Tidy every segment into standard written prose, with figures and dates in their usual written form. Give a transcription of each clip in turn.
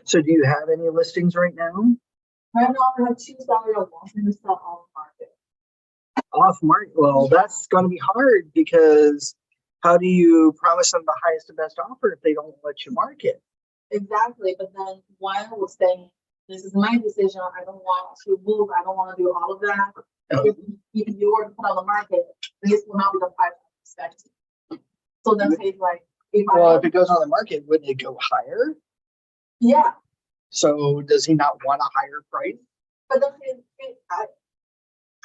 So do you have any listings right now? Right now, I have 2 sellers wanting to sell off market. Off market? Well, that's going to be hard because how do you promise them the highest and best offer if they don't let you market? Exactly, but then one was saying, this is my decision, I don't want to move, I don't want to do all of that. If you were to put on the market, this will not be the price I'm expecting. So then he's like, if it goes on the market, wouldn't it go higher? Yeah. So does he not want a higher price? But then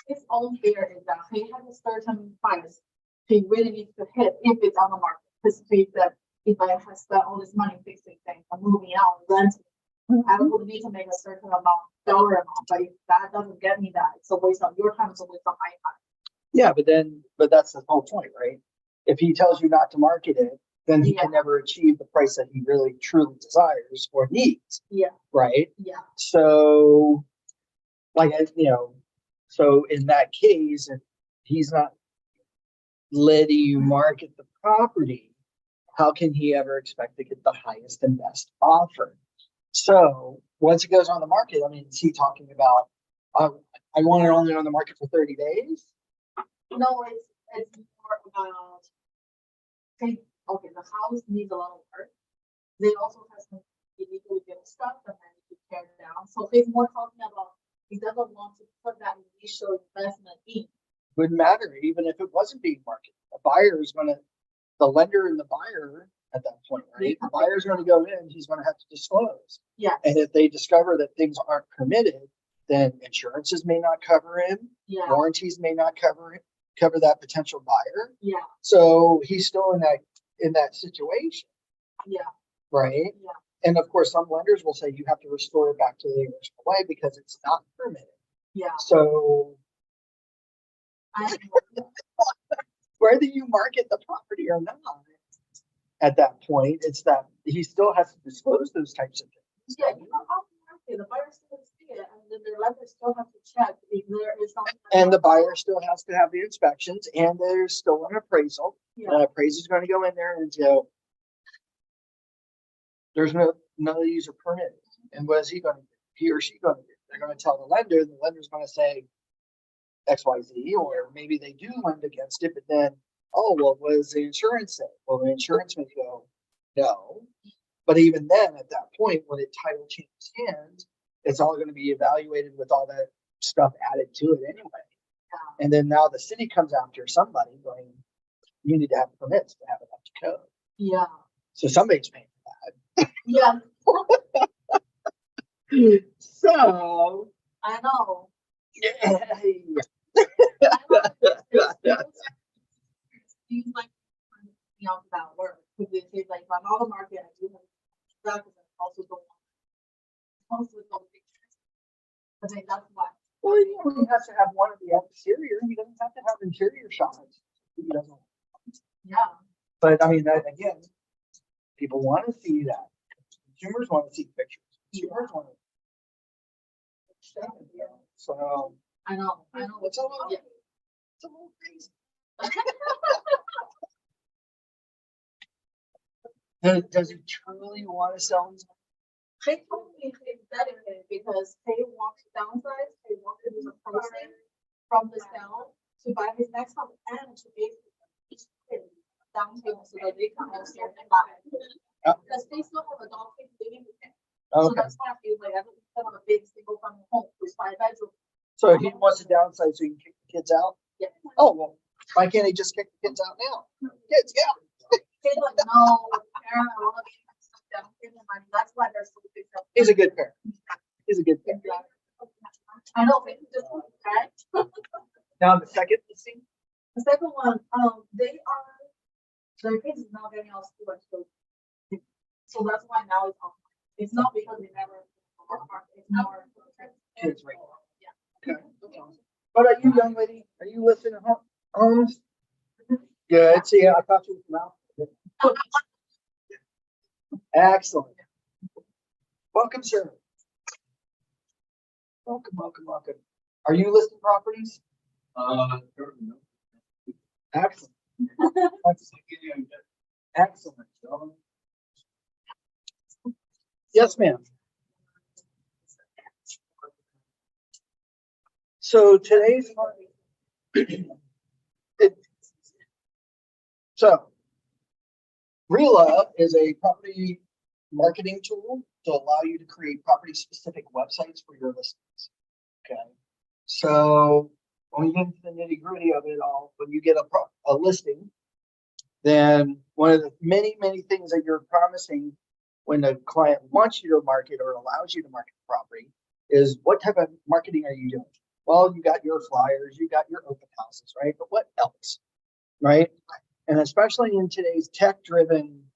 his own fear is that he has a certain price he really needs to hit if it's on the market. Because he said, if I have spent all this money fixing things, I'm moving out, renting, I would need to make a certain dollar amount. But if that doesn't get me that, it's a waste of your time, it's a waste of my time. Yeah, but that's the whole point, right? If he tells you not to market it, then he can never achieve the price that he really truly desires or needs. Yeah. Right? Yeah. So, so in that case, if he's not letting you market the property, how can he ever expect to get the highest and best offer? So once it goes on the market, I mean, is he talking about, I want it only on the market for 30 days? No, it's more about, okay, the house needs a lot of work. They also have some illegally built stuff that I need to tear down. So he's more talking about, he doesn't want to put that initial investment in. Wouldn't matter, even if it wasn't being marketed. The lender and the buyer at that point, right? The buyer's going to go in, he's going to have to disclose. Yeah. And if they discover that things aren't permitted, then insurances may not cover him. Yeah. Warranties may not cover that potential buyer. Yeah. So he's still in that situation. Yeah. Right? Yeah. And of course, some lenders will say you have to restore it back to the original way because it's not permitted. Yeah. So whether you market the property or not, at that point, it's that he still has to disclose those types of things. Yeah, you know, off the market, the buyer still see it, and then the lender still have to check if there is something. And the buyer still has to have the inspections, and there's still an appraisal. Yeah. An appraiser's going to go in there and go, there's none of these are permitted. And what is he going to do? He or she going to do? They're going to tell the lender, and the lender's going to say XYZ, or maybe they do lend against it, but then, oh, well, what does the insurance say? Well, the insurance may go, no. But even then, at that point, when the title changes hands, it's all going to be evaluated with all that stuff added to it anyway. Yeah. And then now the city comes after somebody going, you need to have permits to have it up to code. Yeah. So somebody's paying for that. Yeah. So I know. Yeah. Seems like that work because it seems like if I'm on the market, I do have that because I also don't want with those pictures. I think that's why. Well, you only have to have one of the exterior. He doesn't have to have interior shots. He doesn't. Yeah. But I mean, that again, people want to see that. Consumers want to see pictures. Consumers want to. So I know. It's a little, it's a little crazy. Does he truly want to sell his? He told me it's better because he wants to downsize. He wants to do the process from the sale to buy his next home and to be down payment so that they can also buy it. Because they still have a dog living with him. Okay. So that's why I feel like I don't have a big single family home with 5 bedrooms. So he wants to downsize so he can kick the kids out? Yeah. Oh, well, why can't he just kick the kids out now? Kids, yeah. He's like, no, parent, I want to be down payment money. That's why they're so big. He's a good parent. He's a good parent. I know, but he just right. Now the second listing? The second one, their kids is not getting out of school until, so that's why now it's on. It's not because they never work, it's more kids right now. Yeah. Okay. What about you, young lady? Are you listening to homes? Good. See, I thought you were from Excellent. Welcome, sir. Welcome. Are you listing properties? Excellent. Excellent. Yes, ma'am. So today's so RELA is a property marketing tool to allow you to create property specific websites for your listings. Okay. So when you get into the nitty gritty of it all, when you get a listing, then one of the many things that you're promising when the client wants you to market or allows you to market the property is what type of marketing are you doing? Well, you got your flyers, you got your open houses, right? But what else, right? And especially in today's tech-driven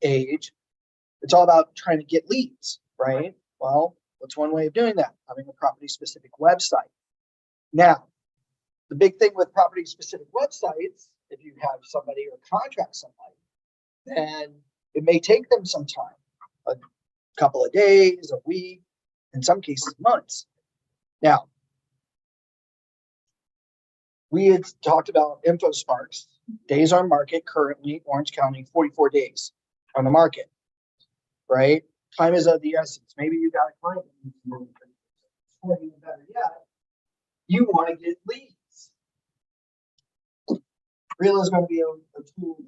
age, it's all about trying to get leads, right? Well, what's one way of doing that? Having a property-specific website. Now, the big thing with property-specific websites, if you have somebody or contract somebody, then it may take them some time, a couple of days, a week, in some cases, months. Now, we had talked about InfoSparks. Days on market currently, Orange County, 44 days on the market, right? Time is of the essence. Maybe you got a client, or even better yet, you want to get leads. RELA is going to be a tool.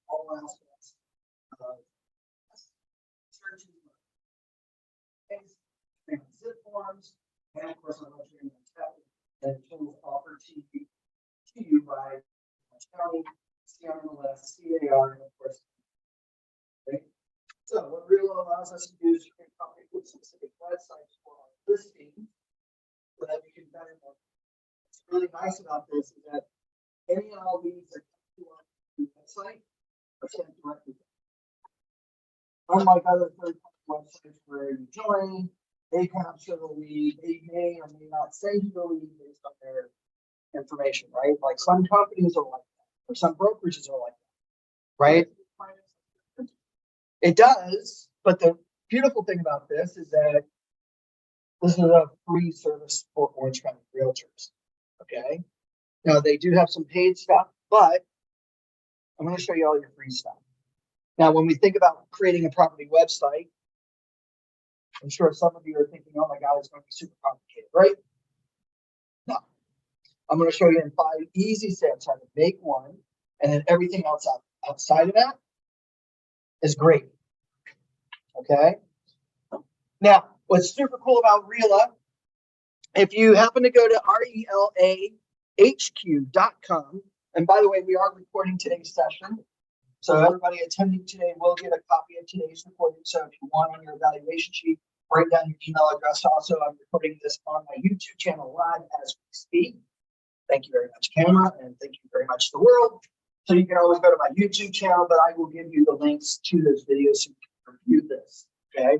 All aspects of searching, zip forms, and of course, I'm going to that tools offered to you by County, CMLS, CAR, and of course. Okay. So what RELA allows us to do is create property with specific websites for our listing so that we can better know. What's really nice about this is that any and all leads that come to our website are sent directly. Unlike other third-party websites where you join, they capture the lead, they may or may not send you the lead based on their information, right? Like some companies are like that, or some brokerages are like that, right? It does, but the beautiful thing about this is that this is a free service for Orange County Realtors, okay? Now, they do have some paid stuff, but I'm going to show you all your free stuff. Now, when we think about creating a property website, I'm sure some of you are thinking, oh my God, it's going to be super complicated, right? No. I'm going to show you in 5 easy steps how to make one, and then everything else outside of that is great. Okay. Now, what's super cool about RELA, if you happen to go to relahq.com, and by the way, we are recording today's session. So everybody attending today will get a copy of today's recording. So if you want on your evaluation sheet, write down your email address. Also, I'm recording this on my YouTube channel live as we speak. Thank you very much, camera, and thank you very much, the world. So you can always go to my YouTube channel, but I will give you the links to those videos so you can review this, okay?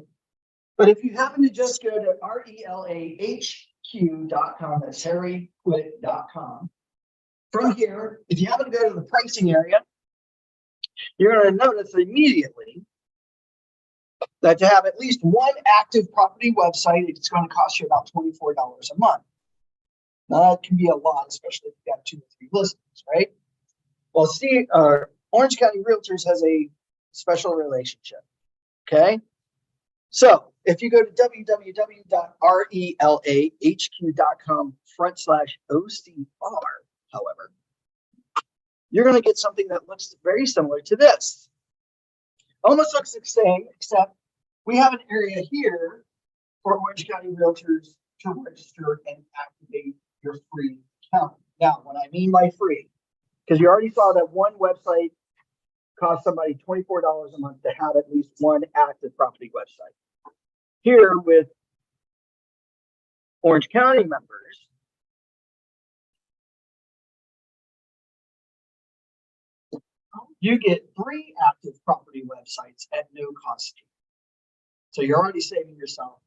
But if you happen to just go to relahq.com, that's harryquit.com. From here, if you happen to go to the pricing area, you're going to notice immediately that to have at least one active property website, it's going to cost you about $24 a month. Now, that can be a lot, especially if you've got 2 or 3 listings, right? Well, see, Orange County Realtors has a special relationship, okay? So if you go to www.relahq.com/OCR, however, you're going to get something that looks very similar to this. Almost looks the same, except we have an area here for Orange County Realtors to register and activate your free account. Now, what I mean by free, because you already saw that one website costs somebody $24 a month to have at least one active property website. Here with Orange County members, you get 3 active property websites at no cost to you. So you're already saving yourself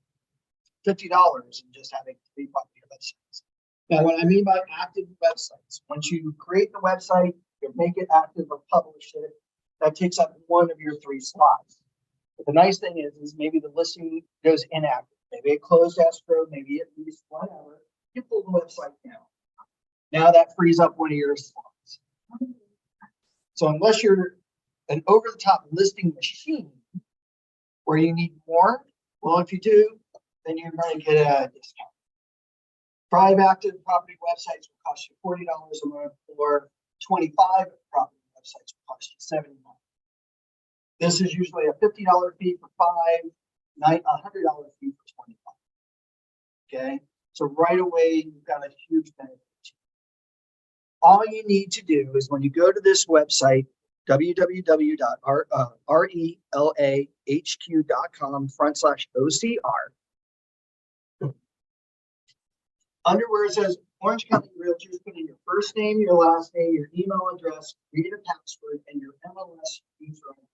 $50 in just having 3 property websites. Now, what I mean by active websites, once you create the website, You make it active or publish it. That takes up one of your 3 slots. But the nice thing is maybe the listing goes inactive. Maybe it closed escrow, maybe it leased, whatever. You pull the website down. Now that frees up one of your slots. So unless you're an over-the-top listing machine where you need more, well, if you do, then you're going to get a discount. 5 active property websites will cost you $40 a month, or 25 property websites will cost you $70. This is usually a $50 fee for 5, $100 fee for 25. Okay, so right away you've got a huge benefit. All you need to do is when you go to this website, www.relahq.com/OCR. Under where it says Orange County Realtors, put in your first name, your last name, your email address, create a password, and your MLS user ID.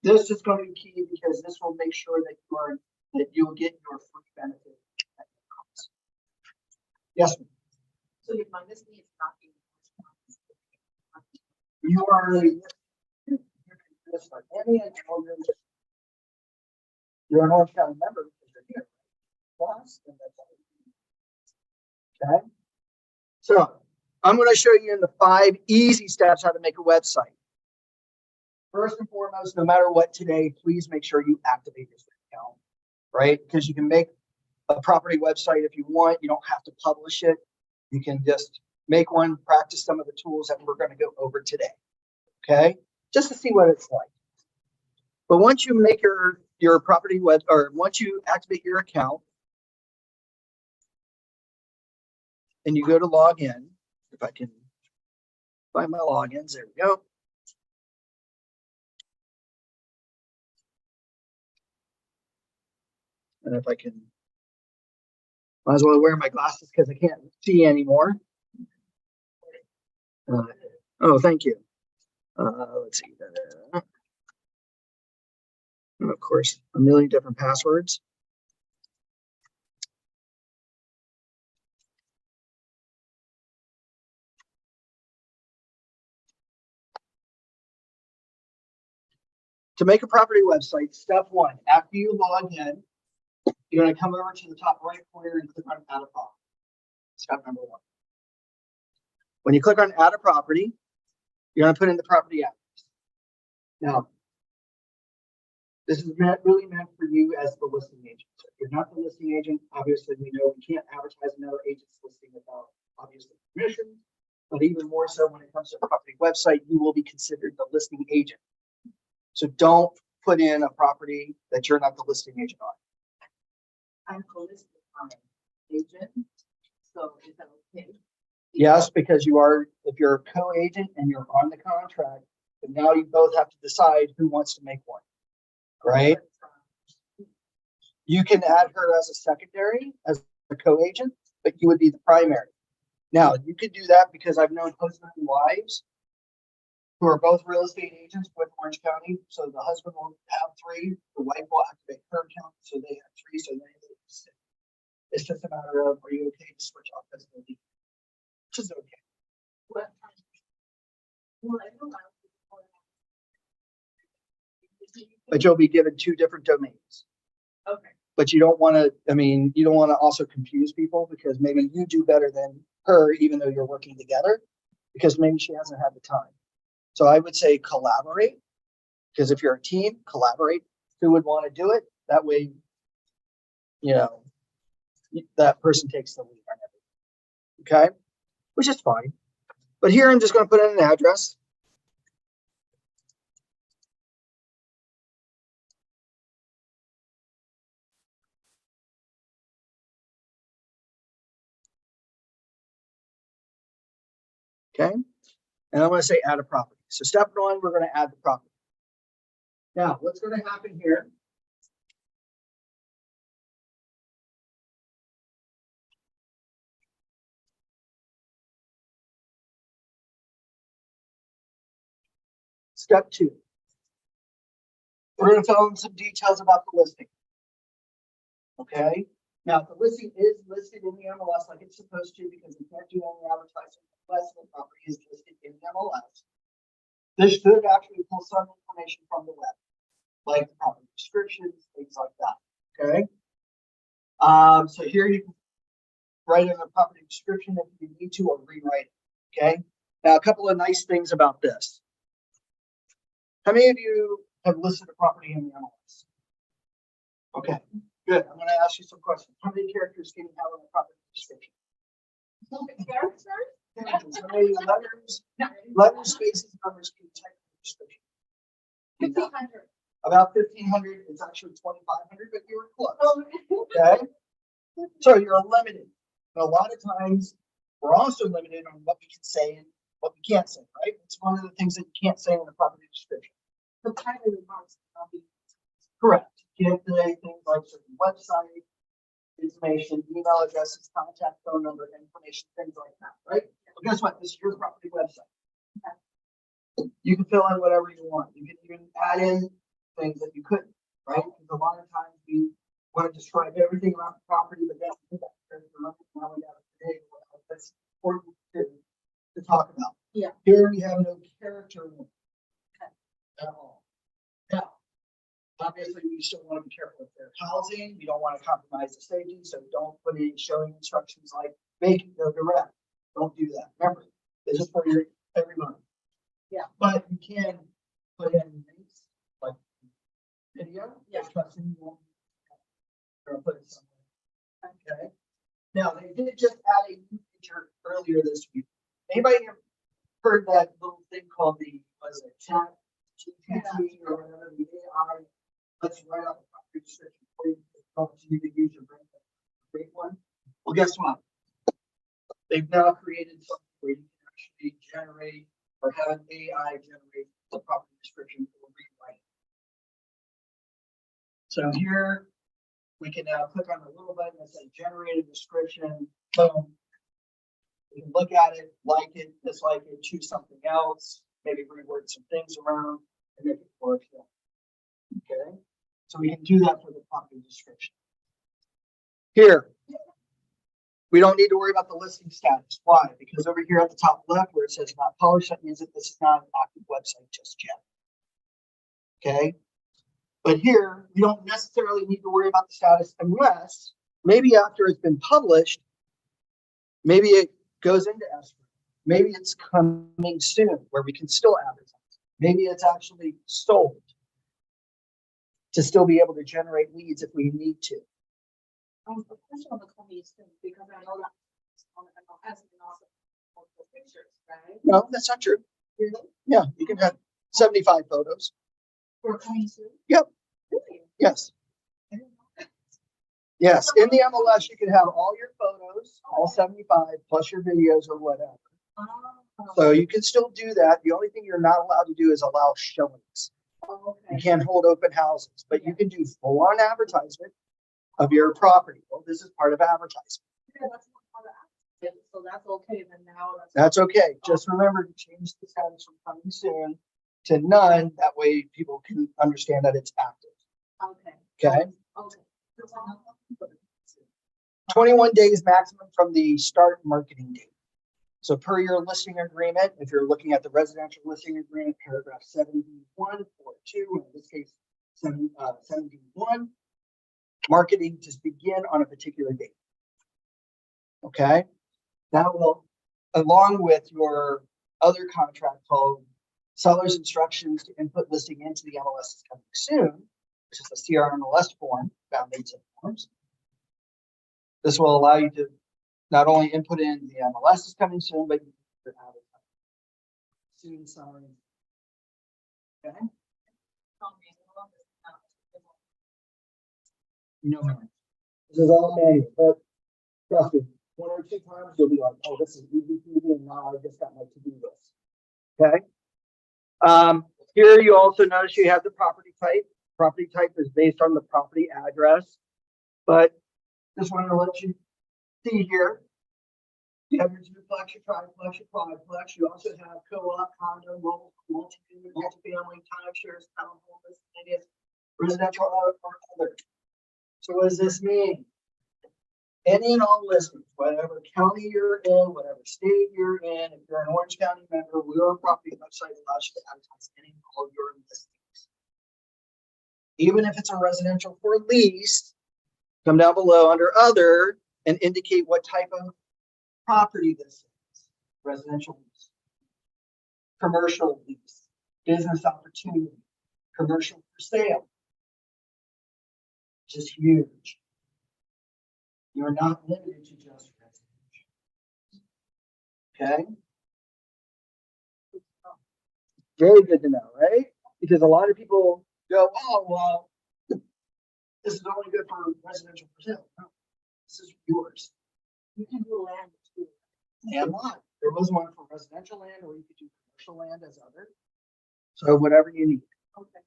This is going to be key because this will make sure that you'll get your free benefit at no cost. Yes, ma'am. So your minus me is not being. You are any and all you're an Orange County member because you're here. Plus, and that's all. Okay. So I'm going to show you in the 5 easy steps how to make a website. First and foremost, no matter what today, please make sure you activate your account, right? Because you can make a property website if you want. You don't have to publish it. You can just make one, practice some of the tools that we're going to go over today. Okay, just to see what it's like. But once you make your property web, or once you activate your account and you go to log in, if I can find my logins, there we go. And if I can, might as well wear my glasses because I can't see anymore. Oh, thank you. Let's see. And of course, a million different passwords. To make a property website, step 1, after you log in, you're going to come over to the top right corner and click on Add a Property. Step number 1. When you click on Add a Property, you're going to put in the property address. Now, this is really meant for you as the listing agent. So if you're not the listing agent, obviously we know we can't advertise another agent's listing without obviously permission. But even more so when it comes to a property website, you will be considered the listing agent. So don't put in a property that you're not the listing agent on. I'm co-listed on agent, so is that okay? Yes, because you are, if you're a co-agent and you're on the contract, but now you both have to decide who wants to make one, right? You can add her as a secondary, as a co-agent, but you would be the primary. Now, you could do that because I've known husband and wives who are both real estate agents with Orange County. So the husband will have 3, the wife will activate her account, so they have 3, so they have 6. It's just a matter of, are you okay to switch off as the lead? Which is okay. What? Well, I don't know. But you'll be given 2 different domains. Okay. But you don't want to, I mean, you don't want to also confuse people because maybe you do better than her, even though you're working together, because maybe she hasn't had the time. So I would say collaborate, because if you're a team, collaborate. Who would want to do it? That way, you know, that person takes the lead on everything. Okay, which is fine. But here I'm just going to put in an address. Okay, and I'm going to say add a property. So step 1, we're going to add the property. Now, what's going to happen here? Step 2. We're going to fill in some details about the listing. Okay. Now, the listing is listed in the MLS like it's supposed to because we can't do any advertising west of the property is listed in the MLS. This should actually pull some information from the web, like property descriptions, things like that, okay? So here you can write in the property description if you need to or rewrite it, okay? Now, a couple of nice things about this. How many of you have listed a property in the MLS? Okay, good. I'm gonna ask you some questions. How many characters can you have on the property description? Characters. How many letters, spaces, numbers can you type in the description? 1,500. About 1,500. It's actually 2,500, but you were close. Okay, so you're limited. And a lot of times, we're also limited on what we can say and what we can't say, right? It's one of the things that you can't say in the property description. The private remarks will be. Correct. You have to say things like certain website information, email addresses, contact phone number, information, things like that, right? Well, guess what? This is your property website. You can fill in whatever you want. You can even add in things that you couldn't, right? Because a lot of times we want to describe everything about the property, but that's that's important to talk about. Yeah. Here we have no character at all. Now, obviously, we still want to be careful if they're housing. We don't want to compromise the safety, so don't put any showing instructions like make no direct. Don't do that. Remember, this is for everyone. Yeah. But you can put in links like video. Yeah. Trusting you won't put it somewhere. Okay. Now they did just add a new feature earlier this week. Anybody have heard that little thing called the chat GPT or whatever, the AI lets you write out the property description for you, helps you to use your brain to create one? Well, guess what? They've now created something where you can actually generate or have an AI generate the property description for rewriting. So here we can now click on the little button that says generate a description. Boom. You can look at it, like it, dislike it, choose something else, maybe reword some things around and make it work. Okay. So we can do that for the property description. Here, we don't need to worry about the listing status. Why? Because over here at the top left where it says not published, that means that this is not an active website just yet. Okay. But here, we don't necessarily need to worry about the status unless maybe after it's been published, maybe it goes into escrow. Maybe it's coming soon where we can still advertise. Maybe it's actually sold to still be able to generate leads if we need to. The question on the coming soon, because I know that on the MLS and also multiple pictures, right? No, that's not true. Really? Yeah, you can have 75 photos. For coming soon? Yep. Really? Yes. I didn't know that. Yes. In the MLS, you can have all your photos, all 75, plus your videos or whatever. Oh. So you can still do that. The only thing you're not allowed to do is allow showings. Oh, You okay. can't hold open houses, but you can do full-on advertisement of your property. Well, this is part of advertising. Yeah, that's not how to ask. So that's okay, then now That's okay. Just remember to change the status from coming soon to none. That way people can understand that it's active. okay. Okay. Okay. 21 days maximum from the start marketing date. So per your listing agreement, if you're looking at the residential listing agreement, paragraph 71 or 2, in this case, 71, marketing to begin on a particular date. Okay. That will, along with your other contract called seller's instructions to input listing into the MLS is coming soon, which is the CRMLS form, found in zip forms. This will allow you to not only input in the MLS is coming soon, but you can have it soon sign. Okay. No, man. This is all manual, but trust me, 1 or 2 times you'll be like, oh, this is easy peasy, and now I just got my to-do list. Okay. Here you also notice you have the property type. Property type is based on the property address, but just wanted to let you see here. You have your duplex, your triplex, your quadplex. You also have co-op, condo, multi-unit, multifamily, timeshares, townhomes, and residential or other. So what does this mean? any and all listings, whatever county you're in, whatever state you're in. If you're an Orange County member, your property website allows you to advertise any and all your listings. Even if it's a residential for lease, come down below under other and indicate what type of property this is. Residential lease, commercial lease, business opportunity, commercial for sale. Just huge. You're not limited to just residential. Okay? Very good to know, right? Because a lot of people go, oh, well, this is only good for residential for sale. No, this is yours. You can do land too. And lot. There was one for residential land, or you could do commercial land as other. So whatever you need. Okay.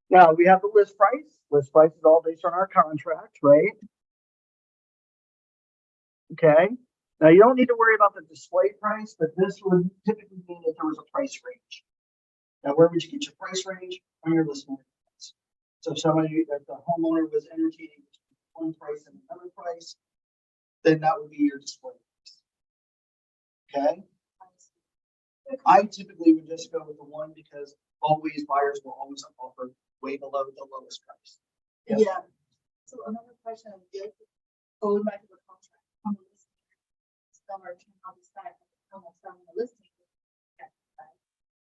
Now we have the list price. List price is all based on our contract, right? Okay. Now you don't need to worry about the display price, but this would typically mean that there was a price range. Now, where would you get your price range? On your listing price. So if somebody, if the homeowner was entertaining one price and another price, then that would be your display price. Okay. I typically would just go with the one because always buyers will always offer way below the lowest price. Yes. Yeah. So another question is, going back to the contract, on the listing, seller can on the side, how much on the listing.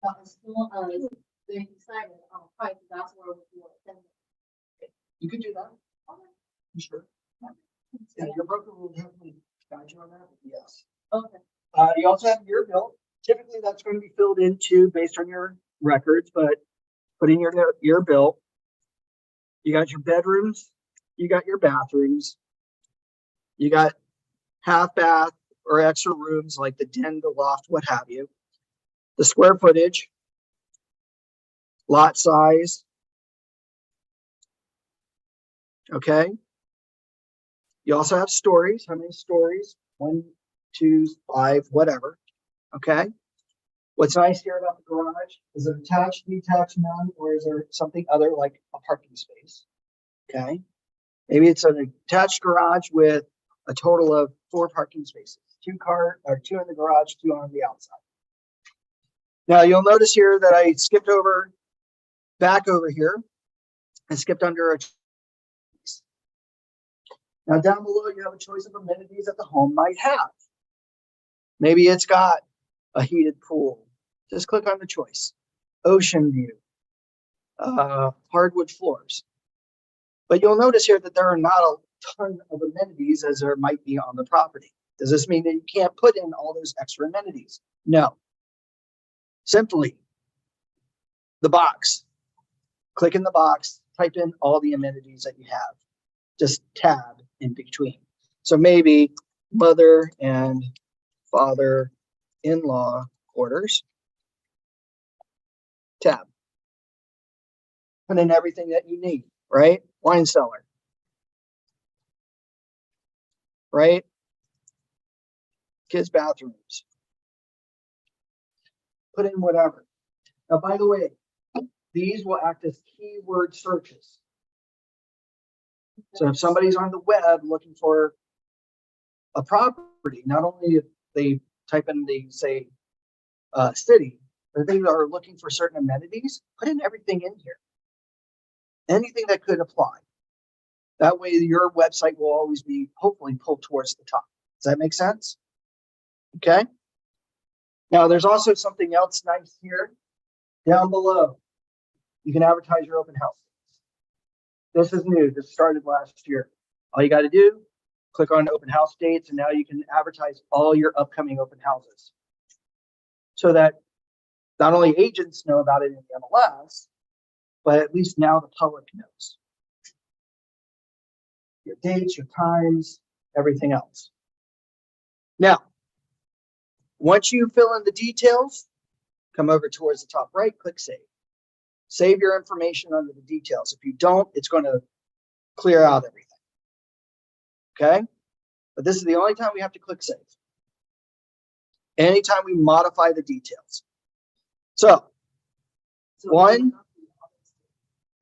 But as soon as they decided on price, that's where we will send it. You could do that. You sure? Yeah, your broker will definitely guide you on that. Yes. Okay. You also have your bill. Typically, that's going to be filled into based on your records, but put in your bill. You got your bedrooms, you got your bathrooms, you got half bath or extra rooms like the den, the loft, what have you. The square footage, lot size. Okay. You also have stories. How many stories? 1, 2, 5, whatever. Okay. What's nice here about the garage is it attached, detached, none, or is there something other like a parking space? Okay. Maybe it's an attached garage with a total of 4 parking spaces, 2 in the garage, 2 on the outside. Now you'll notice here that I skipped back over here and skipped under a. Now down below you have a choice of amenities that the home might have. Maybe it's got a heated pool. Just click on the choice. Ocean view, hardwood floors. But you'll notice here that there are not a ton of amenities as there might be on the property. Does this mean that you can't put in all those extra amenities? No. Simply the box. Click in the box, type in all the amenities that you have. Just tab in between. So maybe mother and father-in-law quarters. Tab. Put in everything that you need, right? Wine cellar. Right? Kids' bathrooms. Put in whatever. Now, by the way, these will act as keyword searches. So if somebody's on the web looking for a property, not only if they type in the, say, city, but they are looking for certain amenities, put in everything in here. Anything that could apply. That way your website will always be hopefully pulled towards the top. Does that make sense? Okay. Now there's also something else nice here. Down below, you can advertise your open house. This is new. This started last year. All you got to do, click on open house dates, and now you can advertise all your upcoming open houses. So that not only agents know about it in the MLS, but at least now the public knows. Your dates, your times, everything else. Now, once you fill in the details, come over towards the top right, click save. Save your information under the details. If you don't, it's going to clear out everything. Okay? But this is the only time we have to click save. Anytime we modify the details. So one,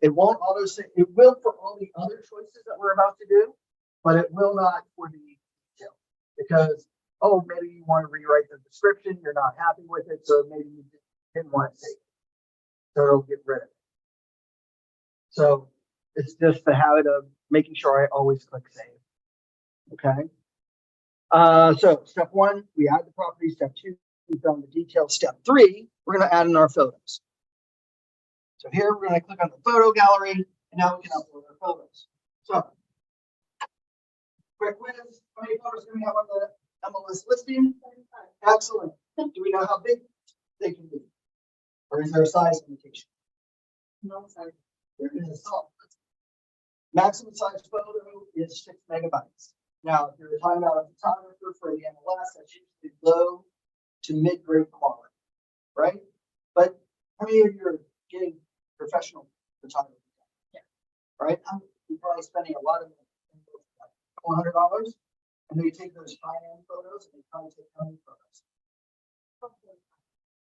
it won't auto save. It will for all the other choices that we're about to do, but it will not for the detail because, oh, maybe you want to rewrite the description, you're not happy with it, so maybe you didn't want to save it. So it'll get rid of it. So it's just the habit of making sure I always click save. Okay. So step 1, we add the property. Step 2, we fill in the details. Step 3, we're going to add in our photos. So here we're going to click on the photo gallery, and now we can upload our photos. So quick quiz, how many photos do we have on the MLS listing? Excellent. Do we know how big they can be? Or is there a size limitation? No, sorry. There is. Maximum size photo is 6 megabytes. Now, if you're talking about a photographer for the MLS, that's usually low to mid-grade quality, right? But how many of you are getting professional photography? Yeah. Right? You're probably spending a lot of money, like $100, and then you take those high-end photos, and you probably take how many photos?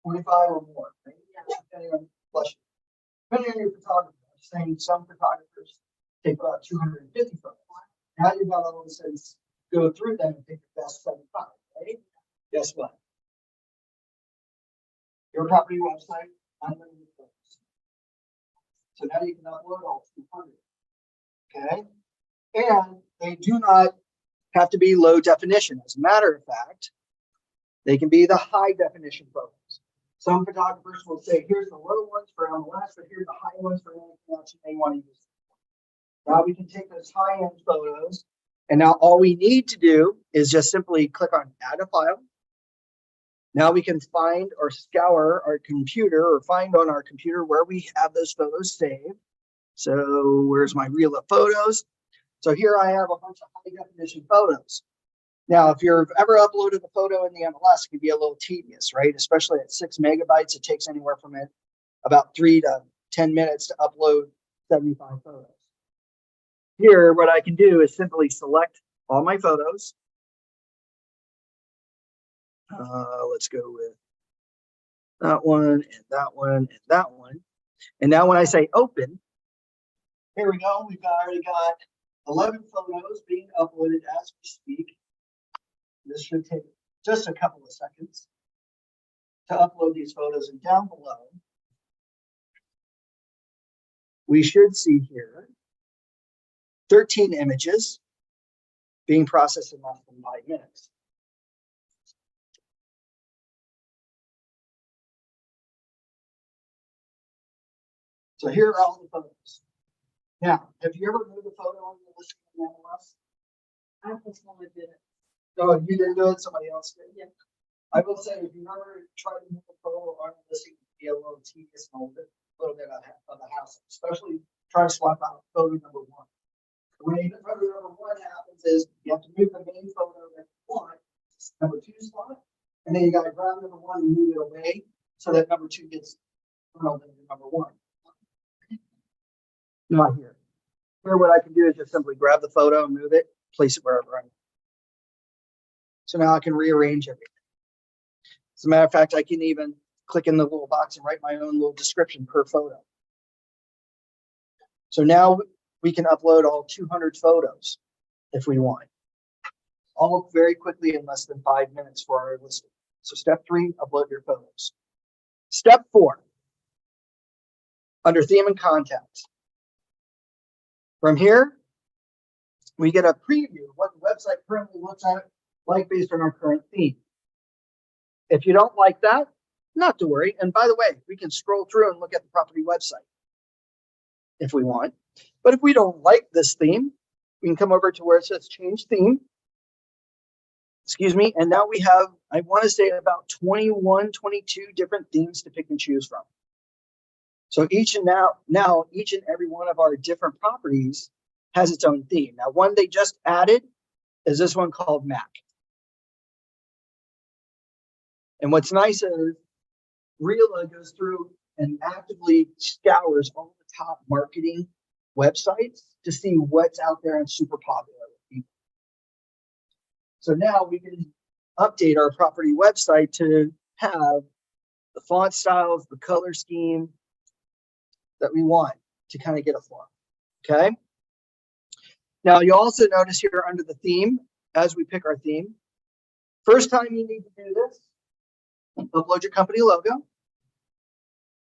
25 or more, right? Yeah. Depending on flush. Depending on your photographer. I'm saying some photographers take about 250 photos. Now you've got all of a sudden go through them and pick the best 75, right? Guess what? Your property website, unlimited photos. So now you can upload all 200. Okay? And they do not have to be low definition. As a matter of fact, they can be the high definition photos. Some photographers will say, here's the low ones for MLS, but here's the high ones for anything else you may want to use. Now we can take those high-end photos, and now all we need to do is just simply click on add a file. Now we can find or scour our computer or find on our computer where we have those photos saved. So where's my RELA photos? So here I have a bunch of high-definition photos. Now, if you've ever uploaded a photo in the MLS, it can be a little tedious, right? Especially at 6 megabytes, it takes anywhere from about 3 to 10 minutes to upload 75 photos. Here, what I can do is simply select all my photos. Let's go with that one and that one and that one. And now when I say open, here we go. We've already got 11 photos being uploaded as we speak. This should take just a couple of seconds to upload these photos. And down below, we should see here 13 images being processed in less than 5 minutes. So here are all the photos. Now, have you ever moved a photo on the listing in MLS? I personally did it. No, you didn't do it, somebody else did. Yeah. I will say, if you ever try to move a photo on the listing, it can be a little tedious and a little bit of the hassle, especially try to swap out photo number 1. When photo number 1 happens is you have to move the main photo that you want, number 2 slot, and then you got to grab number 1 and move it away so that number 2 gets funneled into number 1. Not here. Here, what I can do is just simply grab the photo and move it, place it wherever I want. So now I can rearrange everything. As a matter of fact, I can even click in the little box and write my own little description per photo. So now we can upload all 200 photos if we want. All very quickly in less than 5 minutes for our listing. So step 3, upload your photos. Step 4, under theme and contact. From here, we get a preview of what the website currently looks like based on our current theme. If you don't like that, not to worry. And by the way, we can scroll through and look at the property website if we want. But if we don't like this theme, we can come over to where it says change theme. Excuse me. And now we have, I want to say, about 21, 22 different themes to pick and choose from. So each and every one of our different properties has its own theme. Now, one they just added is this one called Mac. And what's nice is RELA goes through and actively scours all the top marketing websites to see what's out there and super popular with people. So now we can update our property website to have the font styles, the color scheme that we want to kind of get a flow. Okay. Now you also notice here under the theme, as we pick our theme, first time you need to do this, upload your company logo.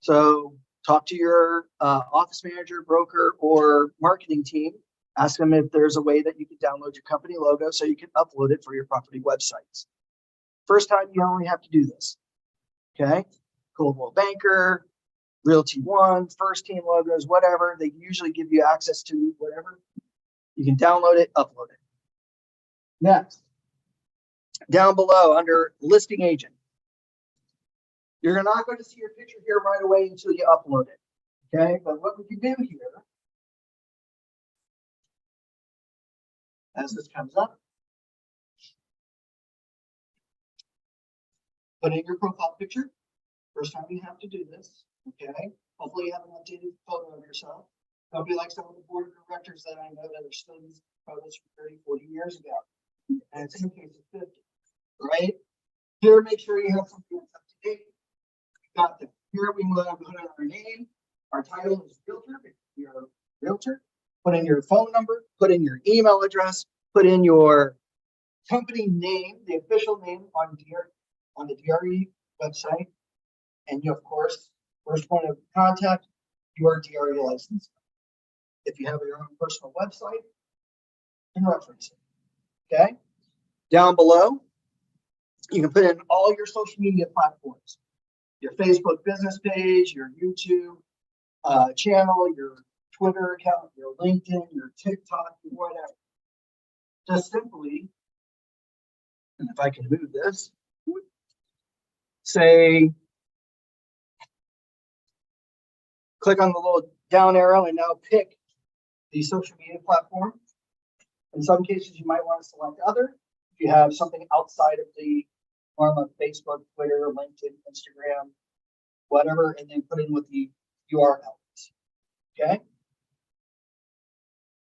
So talk to your office manager, broker, or marketing team. Ask them if there's a way that you can download your company logo so you can upload it for your property websites. First time you only have to do this. Okay, Coldwell Banker, Realty One, First Team logos, whatever. They usually give you access to whatever. You can download it, upload it. Next, down below under listing agent. You're not going to see your picture here right away until you upload it. Okay, but what we can do here, as this comes up, put in your profile picture. First time you have to do this. Okay, hopefully you have an updated photo of yourself. Don't be like some of the board of directors that I know that are still using photos from 30, 40 years ago. And in some cases 50, right? Here, make sure you have something that's up to date. Got them. Here we will put in our name. Our title is Realtor. If you're a Realtor, put in your phone number, put in your email address, put in your company name, the official name on the DRE website. And you, of course, first point of contact, your DRE license. If you have your own personal website, you can reference it. Okay. Down below, you can put in all your social media platforms. Your Facebook business page, your YouTube channel, your Twitter account, your LinkedIn, your TikTok, whatever. Just simply, and if I can move this, say, click on the little down arrow and now pick the social media platform. In some cases, you might want to select other. If you have something outside of the form of Facebook, Twitter, LinkedIn, Instagram, whatever, and then put in what the URL is. Okay.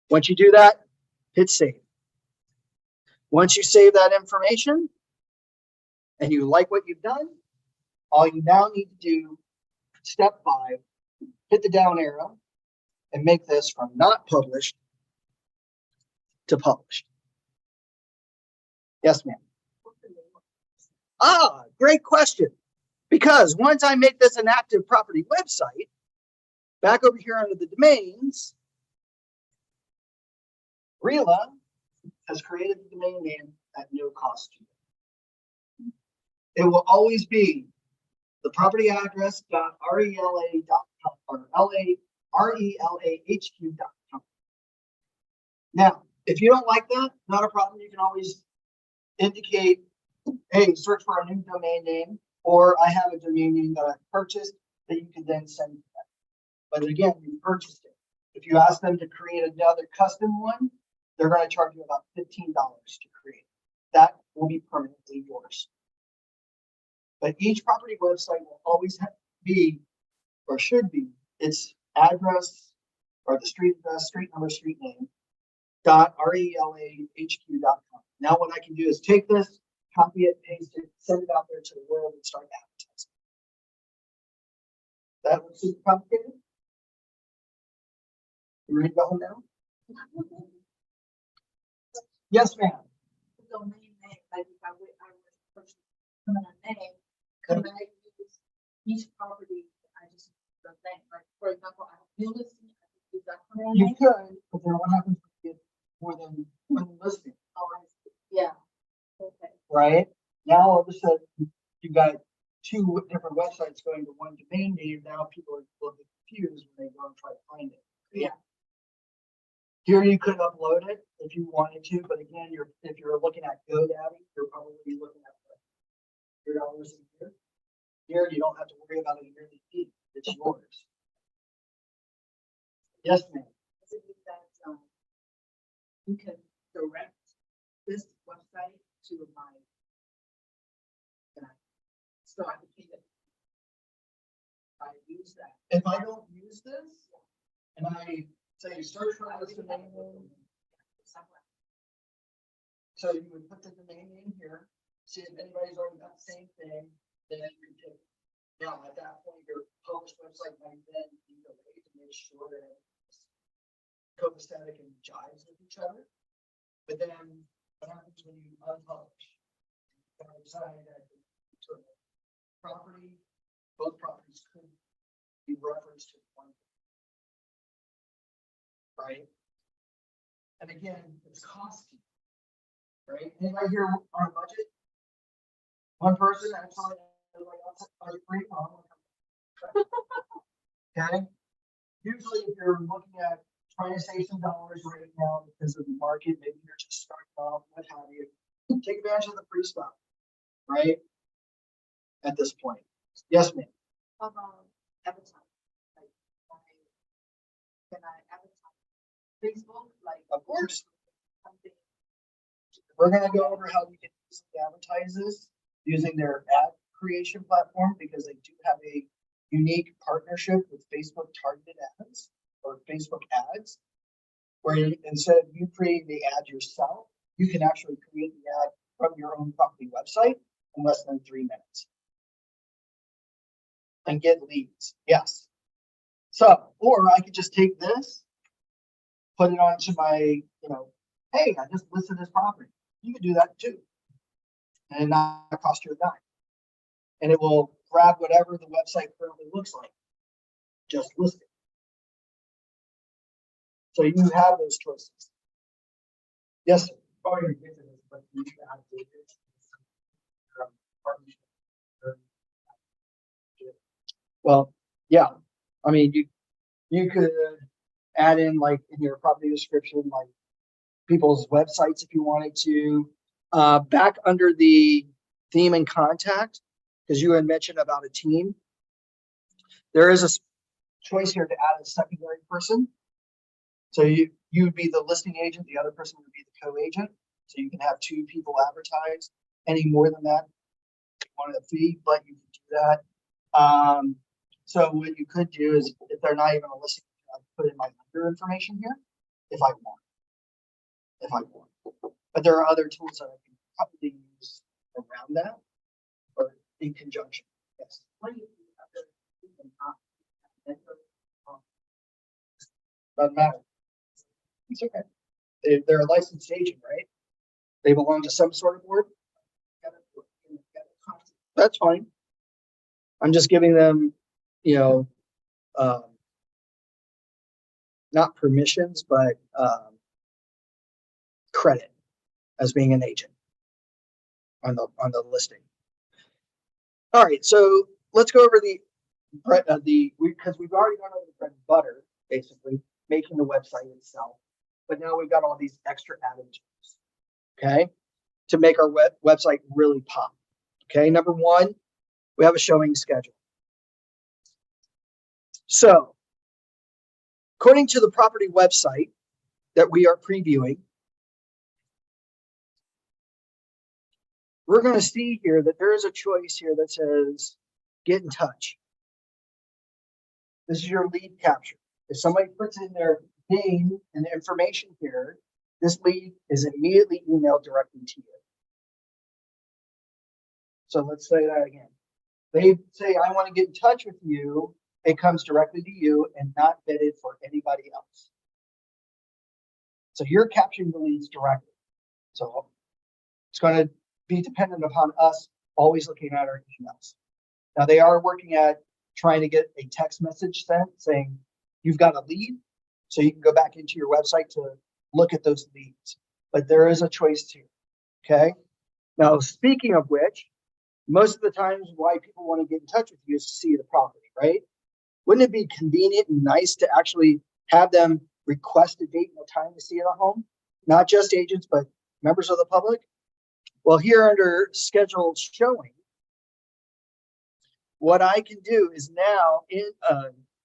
Once you do that, hit save. Once you save that information and you like what you've done, all you now need to do, step 5, hit the down arrow and make this from not published to published. Yes, ma'am. Ah, great question. Because once I make this an active property website, back over here under the domains, RELA has created the domain name at no cost to you. It will always be the property address.rela.com or relahq.com. Now, if you don't like that, not a problem. You can always indicate, hey, search for a new domain name, or I have a domain name that I purchased that you can then send to them. But again, you purchased it. If you ask them to create another custom one, they're going to charge you about $15 to create. That will be permanently yours. But each property website will always have to be, or should be, its address or the street address, street number, street name, .relahq.com. Now what I can do is take this, copy it, paste it, send it out there to the world and start advertising. That looks super complicated. You ready to go home now? Yes, ma'am. The domain name, like if I would purchase a name, could I use each property? I just the name, like for example, I have new listing. I could use that name. You could, but then what happens if you get more than one listing? Oh, I see. Yeah. Okay. Right? Now all of a sudden you've got 2 different websites going to one domain name. Now people are a little bit confused when they go and try to find it. Yeah. Here you could upload it if you wanted to, but again, if you're looking at GoDaddy, you're probably looking at $100 a year. Here you don't have to worry about a yearly fee. It's yours. Yes, ma'am. Is it that you can direct this website to my so I can keep it. I use that. If I don't use this and I say search for this domain name, so you would put the domain name here, see if anybody's already got the same thing, then you can take. Now at that point, your published website might then be delayed to make sure that it's copacetic and jives with each other. But then what happens when you unpublish? You decide that sort of property, both properties could be referenced to one. Right? And again, it's costly. Right? Anybody here on a budget? One person, actually, everybody else are free. Okay. Usually, if you're looking at trying to save some dollars right now because of the market, maybe you're just starting off, what have you, take advantage of the free stuff, right? At this point. Yes, ma'am. Advertise. Like, can I advertise Facebook? Like, Of course. something. We're going to go over how you can easily advertise this using their ad creation platform because they do have a unique partnership with Facebook targeted ads or Facebook ads, where instead of you creating the ad yourself, you can actually create the ad from your own property website in less than 3 minutes and get leads. Yes. So, or I could just take this, put it onto my, hey, I just listed this property. You can do that too. And not cost you a dime. And it will grab whatever the website currently looks like. Just list it. So you have those choices. Yes, sir. Oh, you're getting this, but you should add data. Well, yeah. I mean, you could add in like in your property description, like people's websites if you wanted to. Back under the theme and contact, because you had mentioned about a team, there is a choice here to add a secondary person. So you would be the listing agent, the other person would be the co-agent. So you can have 2 people advertise. Any more than that, you wanted a fee, but you can do that. So what you could do is, if they're not even a listing, I put in my under information here, if I want. But there are other tools that I can probably use around that or in conjunction. Yes. What do you do after you can Doesn't matter. It's okay. They're a licensed agent, right? They belong to some sort of board. That's fine. I'm just giving them, not permissions, but credit as being an agent on the listing. All right, so let's go over because we've already gone over the bread and butter, basically making the website itself, but now we've got all these extra added tools, okay, to make our website really pop. Okay, number 1, we have a showing schedule. So, according to the property website that we are previewing, we're going to see here that there is a choice here that says get in touch. This is your lead capture. If somebody puts in their name and information here, this lead is immediately emailed directly to you. So let's say that again. They say, I want to get in touch with you. It comes directly to you and not vetted for anybody else. So you're capturing the leads directly. So it's going to be dependent upon us always looking at our emails. Now they are working at trying to get a text message sent saying you've got a lead, so you can go back into your website to look at those leads. But there is a choice here. Okay. Now, speaking of which, most of the times why people want to get in touch with you is to see the property, right? Wouldn't it be convenient and nice to actually have them request a date and a time to see the home? Not just agents, but members of the public? Well, here under scheduled showing, what I can do is now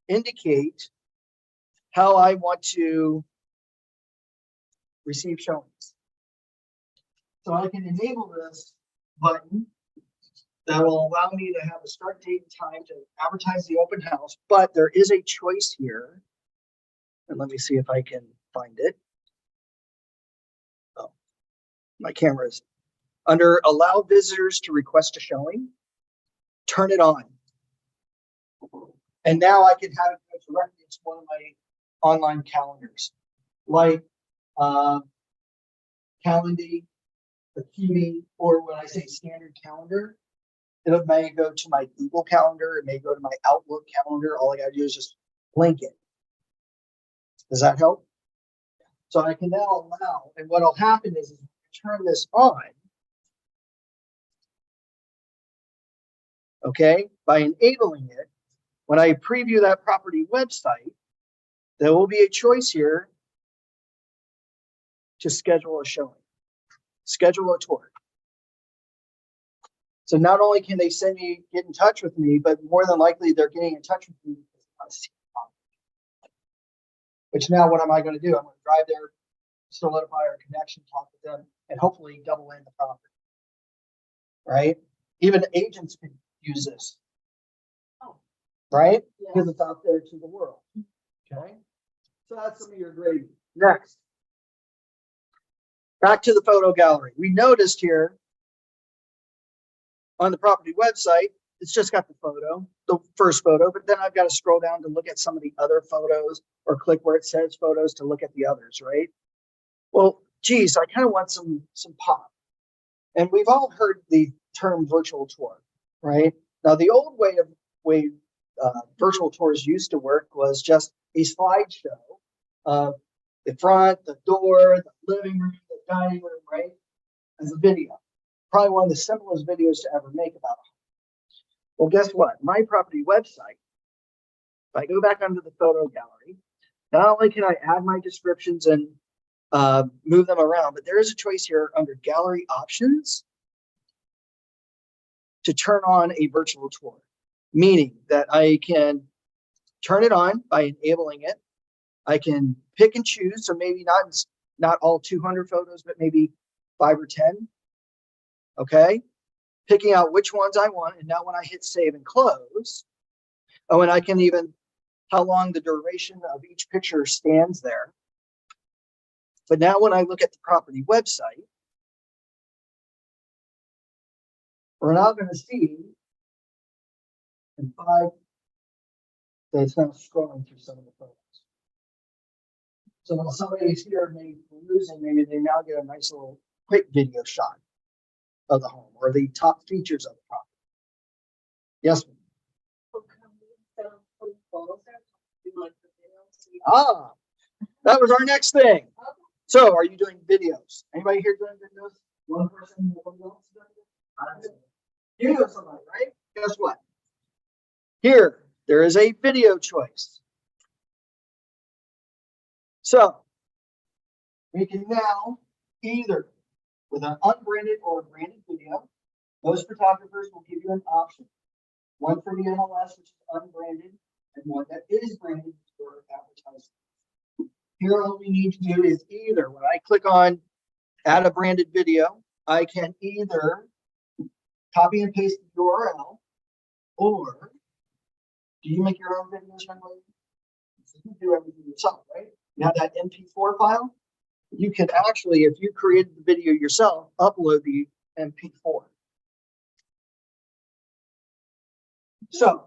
indicate how I want to receive showings. So I can enable this button that will allow me to have a start date and time to advertise the open house, but there is a choice here. And let me see if I can find it. Oh, my camera is under allow visitors to request a showing, turn it on. And now I can have it go directly into one of my online calendars. like Calendly, the TV, or when I say standard calendar, it may go to my Google Calendar, it may go to my Outlook calendar. All I gotta do is just link it. Does that help? So I can now allow, and what'll happen is turn this on, okay, by enabling it. When I preview that property website, there will be a choice here to schedule a showing, schedule a tour. So not only can they get in touch with me, but more than likely they're getting in touch with me because they want to see the property. Which now what am I going to do? I'm going to drive there, solidify our connection, talk with them, and hopefully double in the property. Right? Even agents can use this. Right? Yeah. Because it's out there to the world. Okay? So that's some of your grading. Next. Back to the photo gallery. We noticed here on the property website, it's just got the photo, the first photo, but then I've got to scroll down to look at some of the other photos or click where it says photos to look at the others, right? Well, geez, I kind of want some pop. And we've all heard the term virtual tour, right? Now, the old way virtual tours used to work was just a slideshow of the front, the door, the living room, the dining room, right? As a video. Probably one of the simplest videos to ever make about it. Well, guess what? My property website, if I go back under the photo gallery, not only can I add my descriptions and move them around, but there is a choice here under gallery options to turn on a virtual tour, meaning that I can turn it on by enabling it. I can pick and choose, so maybe not all 200 photos, but maybe 5 or 10. Okay, picking out which ones I want, and now when I hit save and close, oh, and I can even how long the duration of each picture stands there. But now when I look at the property website, we're now going to see in 5 that it's now scrolling through some of the photos. So when somebody's here, maybe losing, maybe they now get a nice little quick video shot of the home or the top features of the property. Yes, ma'am. Ah, that was our next thing. So are you doing videos? Anybody here doing videos? One person, nobody else doing it? You know somebody, right? Guess what? Here, there is a video choice. So we can now either with an unbranded or a branded video, most photographers will give you an option. One for the MLS, which is unbranded, and one that is branded for advertising. Here, all we need to do is either, when I click on add a branded video, I can either copy and paste the URL, or do you make your own videos, young lady? You do everything yourself, right? You have that MP4 file. You can actually, if you created the video yourself, upload the MP4. So,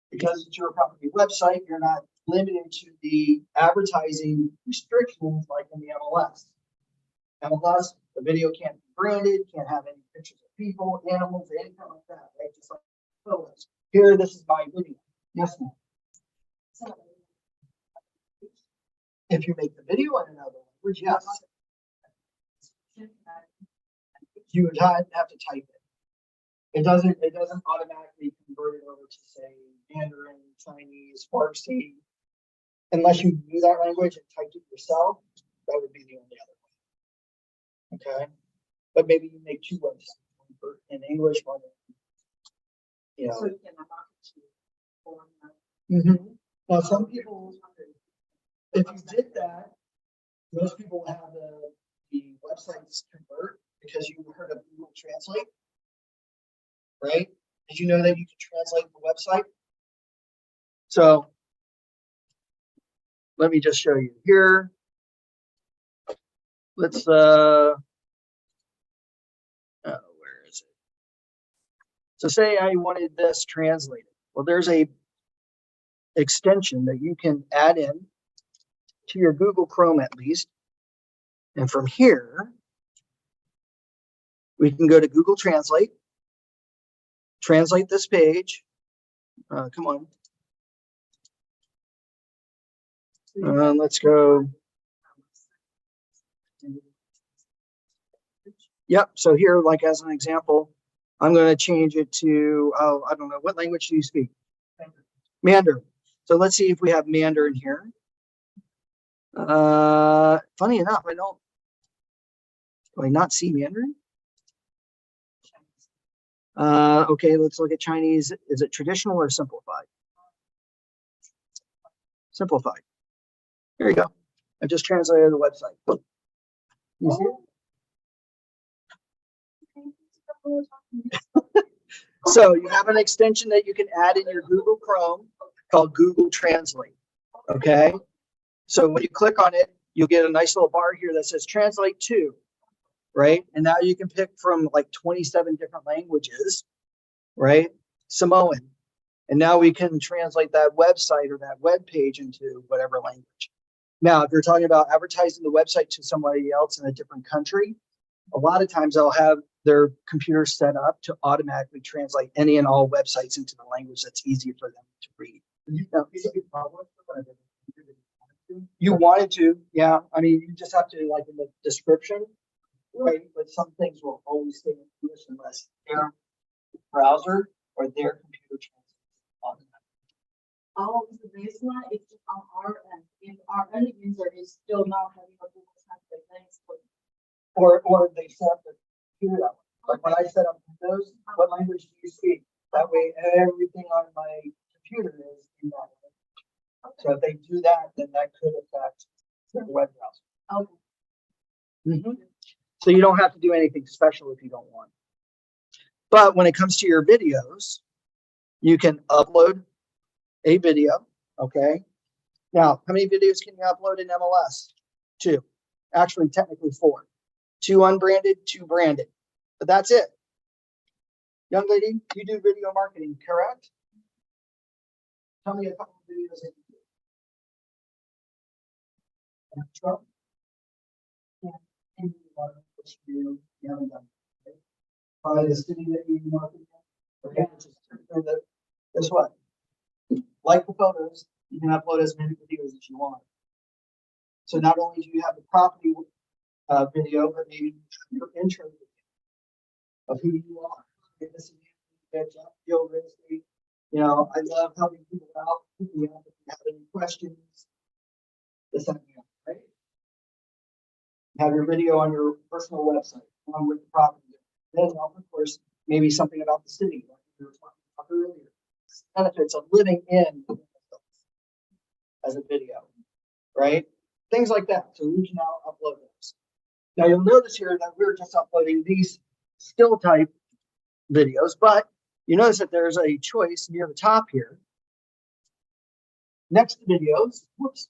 because it's your property website, you're not limited to the advertising restrictions like in the MLS. MLS, the video can't be branded, can't have any pictures of people, animals, anything like that, right? Just like photos. Here, this is my video. Yes, ma'am. If you make the video in another language, yes. You would have to type it. It doesn't automatically convert it over to say Mandarin, Chinese, Farsi, unless you knew that language and typed it yourself. That would be the only other way. Okay, but maybe you make 2 websites, one in English, one in, So you can Now some people, if you did that, most people will have the websites convert because you heard of Google Translate, right? Did you know that you can translate the website? So let me just show you here. Let's where is it? So say I wanted this translated. Well, there's a extension that you can add in to your Google Chrome at least. And from here, we can go to Google Translate, translate this page. Come on. Let's go. Yep. So here, like as an example, I'm going to change it to, oh, I don't know. What language do you speak? Mandarin. So let's see if we have Mandarin here. Funny enough, do I not see Mandarin? Okay, let's look at Chinese. Is it traditional or simplified? Simplified. Here you go. I just translated the website. You see it? So you have an extension that you can add in your Google Chrome called Google Translate. Okay. So when you click on it, you'll get a nice little bar here that says translate to, right? And now you can pick from like 27 different languages, right? Samoan. And now we can translate that website or that web page into whatever language. Now, if you're talking about advertising the website to somebody else in a different country, a lot of times they'll have their computer set up to automatically translate any and all websites into the language that's easy for them to read. You wanted to, yeah. I mean, you just have to, like in the description, right? But some things will always stay in English unless their browser or their computer translates automatically. All of the baseline is just on our end. If our end user is still not having a Google Translate, then it's good. Or they set up the computer that way. Like when I set up Windows, what language do you speak? That way everything on my computer is in that language. So if they do that, then that could affect their web browser. Okay. So you don't have to do anything special if you don't want. But when it comes to your videos, you can upload a video. Okay. Now, how many videos can you upload in MLS? 2. Actually, technically 4. 2 unbranded, 2 branded. But that's it. Young lady, you do video marketing, correct? Tell me a couple of videos that you do. Trump? Yeah. You haven't done. Okay. Probably the city that you market in. Okay. Guess what? Like the photos, you can upload as many videos as you want. So not only do you have the property video, but maybe your intro video of who you are. This is real estate. You know, I love helping people out. If you have any questions, this and that, right? Have your video on your personal website along with the property. Then, of course, maybe something about the city, like we were talking about earlier. Benefits of living in as a video, right? Things like that. So we can now upload those. Now you'll notice here that we're just uploading these still type videos, but you notice that there's a choice near the top here. Next to videos, whoops,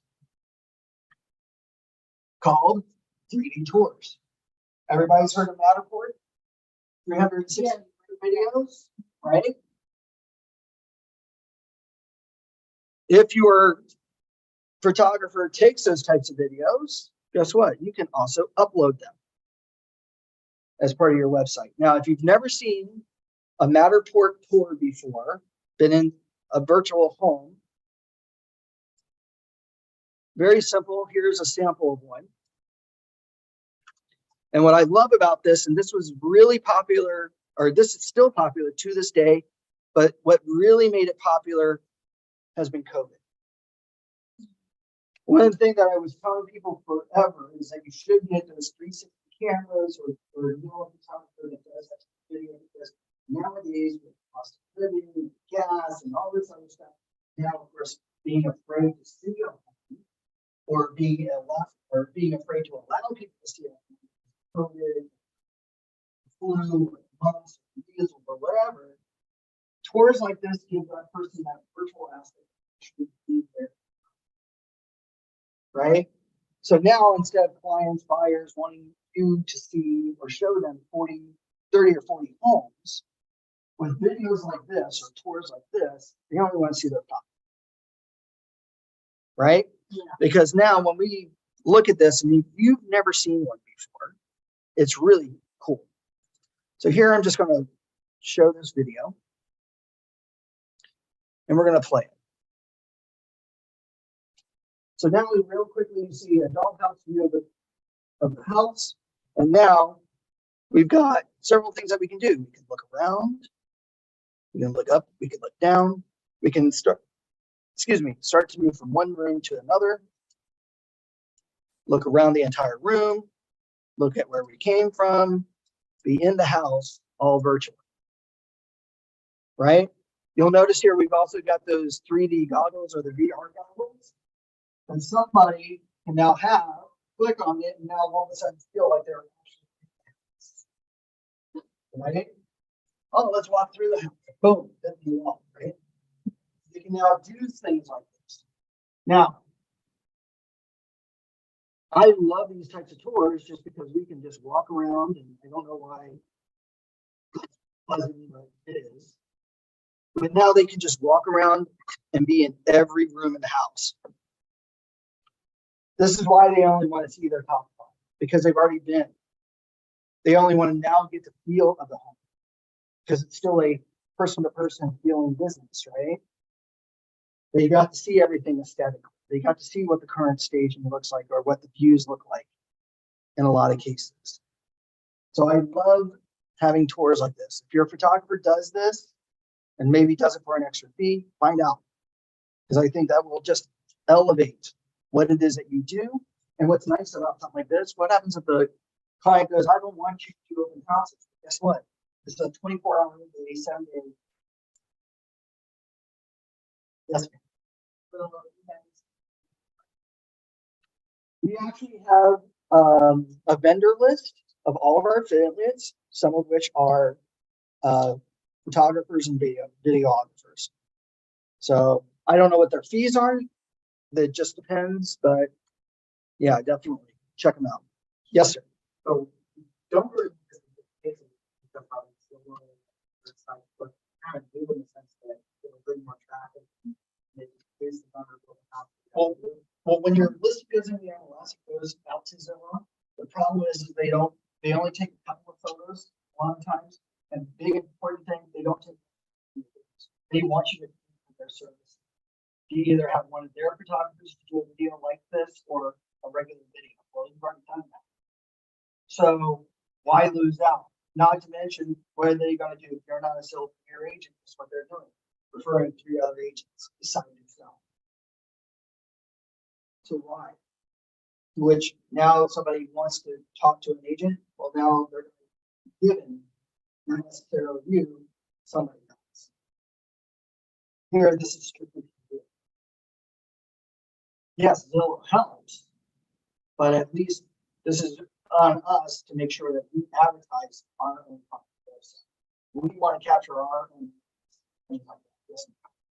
called 3D tours. Everybody's heard of Matterport? 360 videos, right? If your photographer takes those types of videos, guess what? You can also upload them as part of your website. Now, if you've never seen a Matterport tour before, been in a virtual home, very simple. Here's a sample of one. And what I love about this, and this was really popular, or this is still popular to this day, but what really made it popular has been COVID. One thing that I was telling people forever is that you should get those 360 cameras or a photographer that does that video, because nowadays with the cost of living, gas, and all this other stuff, now of course being afraid to see a home or being afraid to allow people to see a home, COVID, flu, or mumps, or measles, or whatever. Tours like this give that person that virtual aspect to be there. Right? So now instead of clients, buyers wanting you to see or show them 30 or 40 homes, with videos like this or tours like this, they only want to see their property. Right? Because now when we look at this and you've never seen one before, it's really cool. So here I'm just going to show this video and we're going to play it. So now we real quickly see a doghouse view of the house. And now we've got several things that we can do. We can look around, we can look up, we can look down, we can start to move from one room to another, look around the entire room, look at where we came from, be in the house, all virtually, right? You'll notice here we've also got those 3D goggles or the VR goggles. And somebody can now click on it and now all of a sudden feel like they're actually, right? Oh, let's walk through the house. Boom, then you walk, right? You can now do things like this. Now, I love these types of tours just because we can just walk around, and I don't know why it's buzzing, but it is. But now they can just walk around and be in every room in the house. This is why they only want to see their top five, because they've already been. They only want to now get the feel of the home, because it's still a person-to-person feeling business, right? They got to see everything aesthetically. They got to see what the current staging looks like or what the views look like in a lot of cases. So I love having tours like this. If your photographer does this and maybe does it for an extra fee, find out. Because I think that will just elevate what it is that you do. And what's nice about something like this, what happens if the client goes, I don't want you to do open houses? Guess what? It's a 24-hour day, 7 days. Yes. We actually have a vendor list of all of our affiliates, some of which are photographers and videographers. So I don't know what their fees are. That just depends, but yeah, definitely check them out. Yes, sir. So don't really but kind of do in the sense that it'll bring more traffic. Well, when your list goes in the MLS, it goes out to Zillow. The problem is they only take a couple of photos a lot of times. And big important thing, they don't take videos. They want you to use their service. You either have one of their photographers to do a video like this or a regular video. Well, you've already done that. So why lose out? Not to mention, what are they going to do? If they're not a Zillow Premier agent, that's what they're doing. Referring 3 other agents besides yourself. So why? Which now if somebody wants to talk to an agent, well now they're given, not necessarily you, somebody else. Here, this is strictly for you. Yes, Zillow helps, but at least this is on us to make sure that we advertise our own website. We want to capture our own things like that. Yes.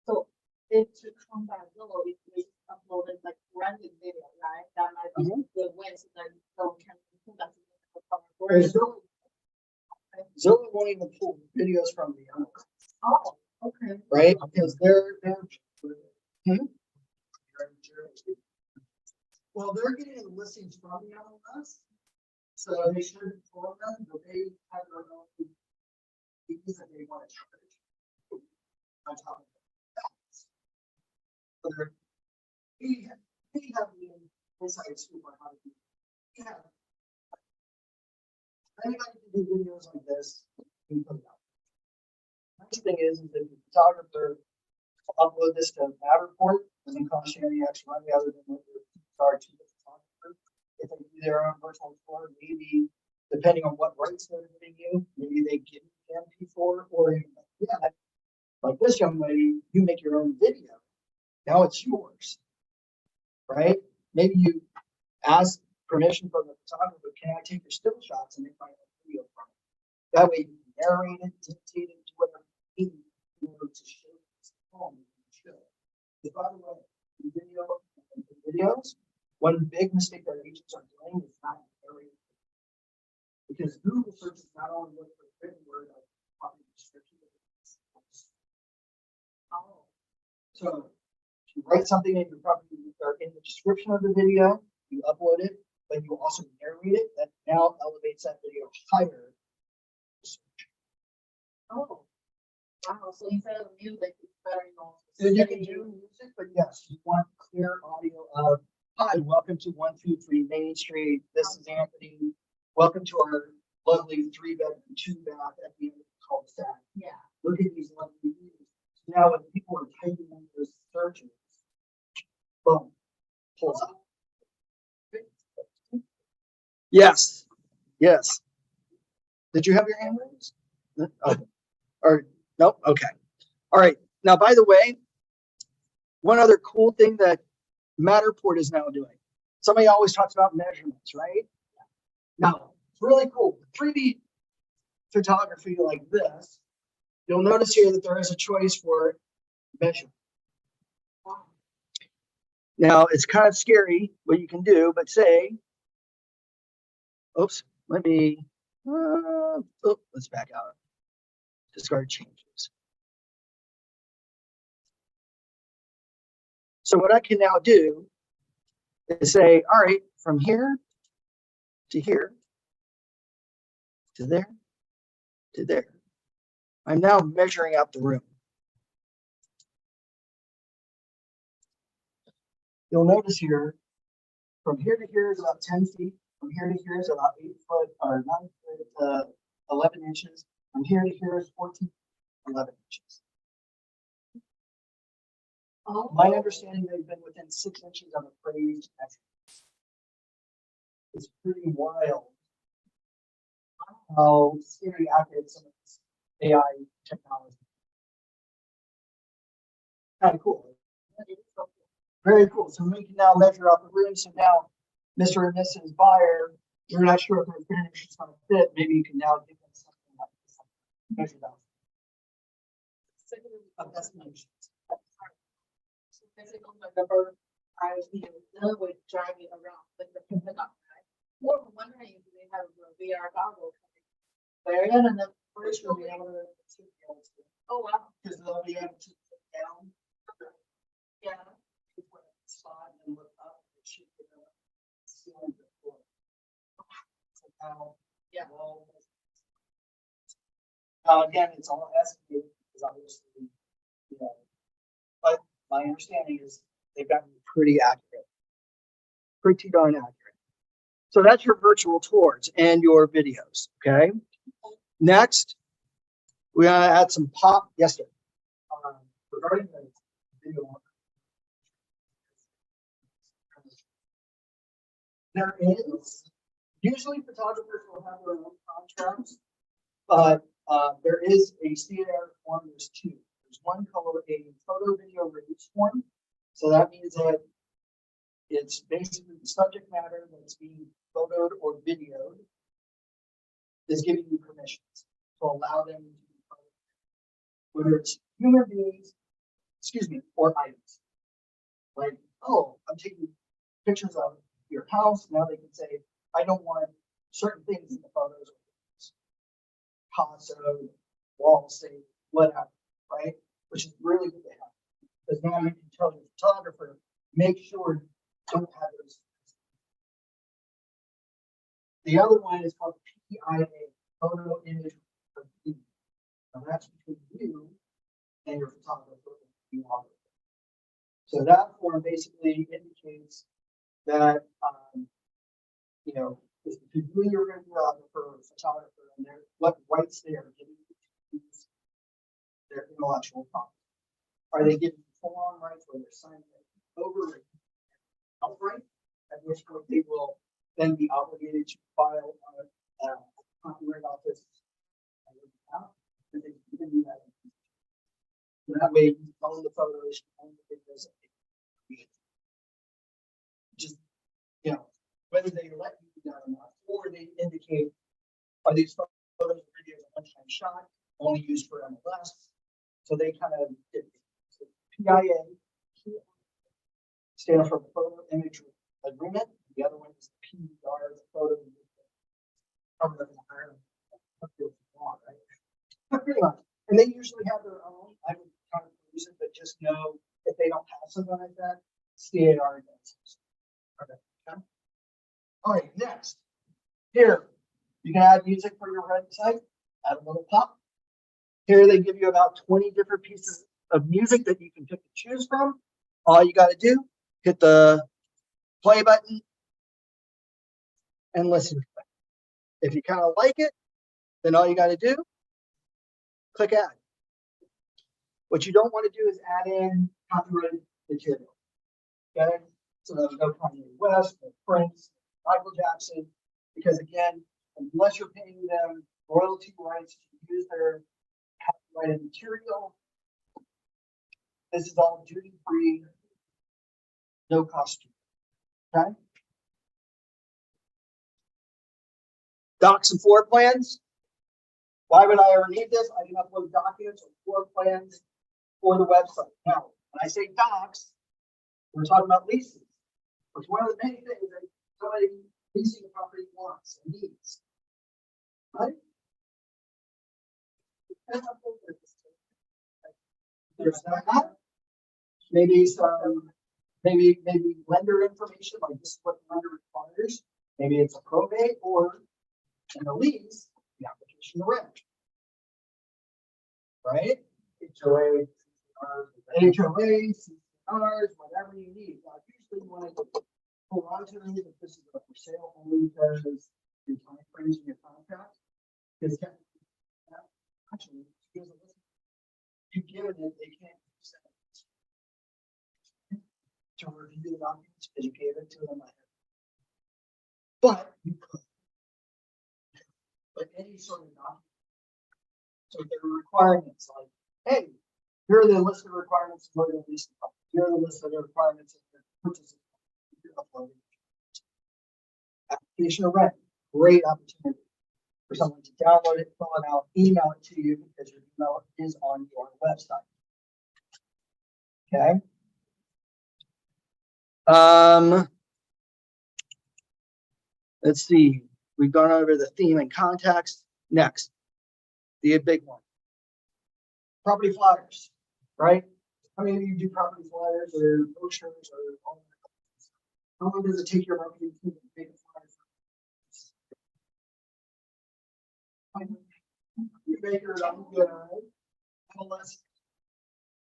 So if to combat Zillow, if we uploaded like branded video, right? That might be the way so that Zillow can do that. Zillow won't even pull videos from the owners. Oh, okay. Right? Because they're well, they're getting the listings from the MLS, so they shouldn't pull them, but they have their own fees that they want to charge on top of that. So we have the inside scoop on how to do it. Yeah. Anybody can do videos like this, you can put it out. Next thing is that the photographer upload this to Matterport, doesn't cost you any extra money other than what you're charged to the photographer. If they do their own virtual tour, maybe depending on what rights they're giving you, maybe they give you the MP4 or yeah, like this young lady, you make your own video. Now it's yours, right? Maybe you ask permission from the photographer, can I take your still shots and make my own video from it? That way you can narrate it, dictate it to whatever you need in order to show this home you show. By the way, in videos, one big mistake that agents are doing is not narrating. Because Google searches not only look for written word, but copy description. Oh. So You write something in your property or in the description of the video, you upload it, but you also narrate it. That now elevates that video higher. Oh. Wow, so instead of music, it's better, you know. And you can do music, but yes, you want clear audio of, hi, welcome to 123 Main Street. This is Anthony. Welcome to our lovely 3-bedroom, 2-bath at the end of the cul-de-sac. Yeah. Look at these lovely views. Now when people are typing in those searches, boom, pulls up. Yes, yes. Did you have your hand raised? Oh, or, nope, okay. All right, now, by the way, one other cool thing that Matterport is now doing. Somebody always talks about measurements, right? Now, it's really cool. 3D photography like this, you'll notice here that there is a choice for measurement. Now, it's kind of scary what you can do, but say, oops, let me, let's back out. Discard changes. So what I can now do is say, all right, from here to here, to there, to there. I'm now measuring out the room. You'll notice here, from here to here is about 10 feet. From here to here is about 8 foot or 9 foot, 11 inches. From here to here is 14, 11 inches. Oh. My understanding, they've been within 6 inches of appraised measurements. It's pretty wild how scary accurate some of this AI technology. Kind of cool. Very cool. So we can now measure out the room. So now, Mr. and Mrs. Buyer, you're not sure if their finish is going to fit. Maybe you can now give them something like this. Measure out. Estimations. Number, I, you know, would drive me around, like the pickup guy. Or wondering if they have a VR goggle. Wear it and then first you'll be able to. Oh, wow. Because they'll be able to look down. Yeah. Spot and look up. It should be the ceiling to the floor. So now, Yeah. well, again, it's all estimated because obviously, you know, but my understanding is they've gotten pretty accurate, pretty darn accurate. So that's your virtual tours and your videos. Okay. Next, we gotta add some pop. Yes, sir. Regarding the video, there is usually photographers will have their own contracts, but there is a CAR form. There's two. There's one called a photo video release form. So that means that it's basically the subject matter that's being photoed or videoed is giving you permissions to allow them to be photoed. Whether it's human beings, or items. Like, oh, I'm taking pictures of your house. Now they can say, I don't want certain things in the photos. Console, wall state, whatever, right? Which is really good to have. Because now you can tell your photographer, make sure you don't have those. The other one is called PIA, photo image review. Now that's between you and your photographer. So that form basically indicates that, you know, if you do your videographer or photographer and what rights they are giving you to use their intellectual property. Are they giving you full-on rights or they're signing it over outright, at which point they will then be obligated to file a copyright office and they can do that. So that way you own the photos, own the videos. Just, you know, whether they let you do that or not, or they indicate, are these photos and videos a one-time shot, only used for MLS? So they kind of did. So PIA stands for the Photo Image Agreement. The other one is PDR, the Photo right? Pretty much. And they usually have their own. I would kind of use it, but just know if they don't have something like that, CAR does. Okay. All right, next. Here, you can add music for your website, add a little pop. Here they give you about 20 different pieces of music that you can pick and choose from. All you got to do, hit the play button and listen to it. If you kind of like it, then all you got to do, click add. What you don't want to do is add in copyrighted material. Okay? So there's no Kanye West, no Prince, Michael Jackson, because again, unless you're paying them royalty rights to use their copyrighted material, this is all duty free, no cost. Okay? Docs and floor plans. Why would I ever need this? I can upload documents or floor plans for the website. Now, when I say docs, we're talking about leases, which one of the many things that somebody leasing a property wants and needs. Right? There's that. Maybe some, maybe lender information, like this is what the lender requires. Maybe it's a probate or in a lease, the application to rent. Right? HOA, CCRs, whatever you need. Now, usually you want to hold on to them if this is a for sale only because your time frames in your contract. Because actually, you give it, they can't use that to review the documents because you gave it to them. But you could. But any sort of document. So there are requirements like, hey, here are the list of requirements for the lease. Here are the list of the requirements of the purchase. Application of rent, great opportunity for someone to download it, fill it out, email it to you because your email is on your website. Okay. Let's see. We've gone over the theme and context. Next, the big one. Property flyers, right? How many of you do property flyers or brochures or all that? How long does it take your marketing team to make a flyer? You make your own good. MLS.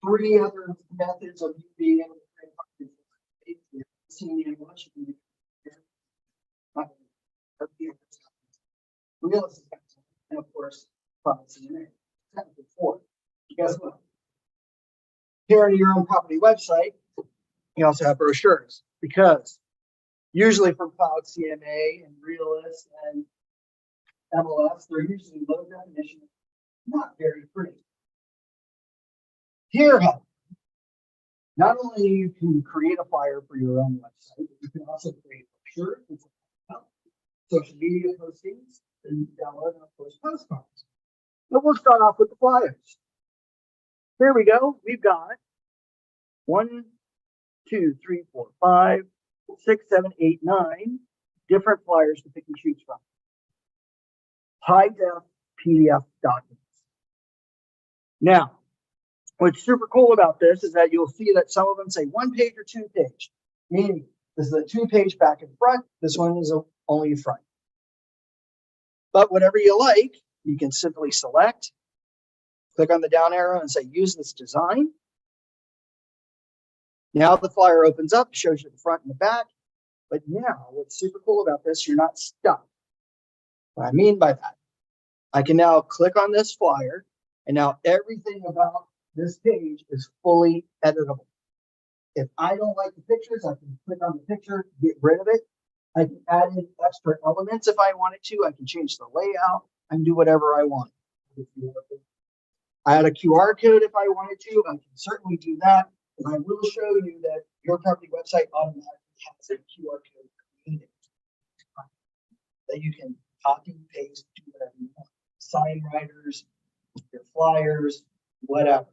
3 other methods of you being able to create property flyers. Seeing you much. Real estate, and of course, property in there. Before. Guess what? Here on your own property website, you also have brochures because usually from Cloud CMA and Realist and MLS, they're usually low definition, not very pretty. Here, however, not only you can create a flyer for your own website, but you can also create brochures, social media postings, and download and of course postcards. But we'll start off with the flyers. Here we go. We've got 1, 2, 3, 4, 5, 6, 7, 8, 9 different flyers to pick and choose from. High def PDF documents. Now, what's super cool about this is that you'll see that some of them say 1 page or 2 page, meaning this is a 2-page back and front. This one is only front. But whatever you like, you can simply select. Click on the down arrow and say, use this design. Now the flyer opens up, shows you the front and the back. But now what's super cool about this, you're not stuck. What I mean by that, I can now click on this flyer and now everything about this page is fully editable. If I don't like the pictures, I can click on the picture, get rid of it. I can add in extra elements if I wanted to. I can change the layout. I can do whatever I want. I add a QR code if I wanted to. I can certainly do that. And I will show you that your property website automatically has a QR code created that you can copy, paste, do whatever you want. Sign writers, your flyers, whatever.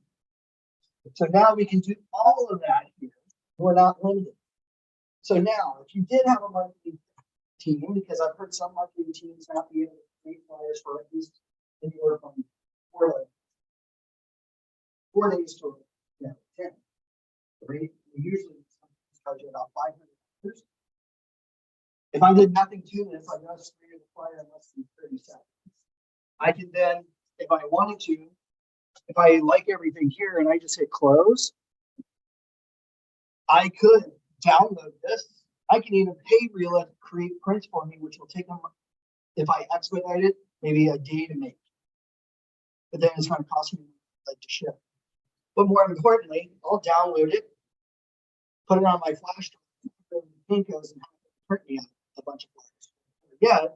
So now we can do all of that here. We're not limited. So now, if you did have a marketing team, because I've heard some marketing teams not be able to create flyers for at least anywhere from 4 days to 10. Great. we usually charge you about $500. If I did nothing to this, I just created the flyer in less than 30 seconds. I can then, if I wanted to, if I like everything here and I just hit close, I could download this. I can even pay RELA to create prints for me, which will take them, if I expedite it, maybe a day to make. But then it's going to cost me like to ship. But more importantly, I'll download it, put it on my flash drive, Pinkos, and have it print me out a bunch of flyers. Yeah,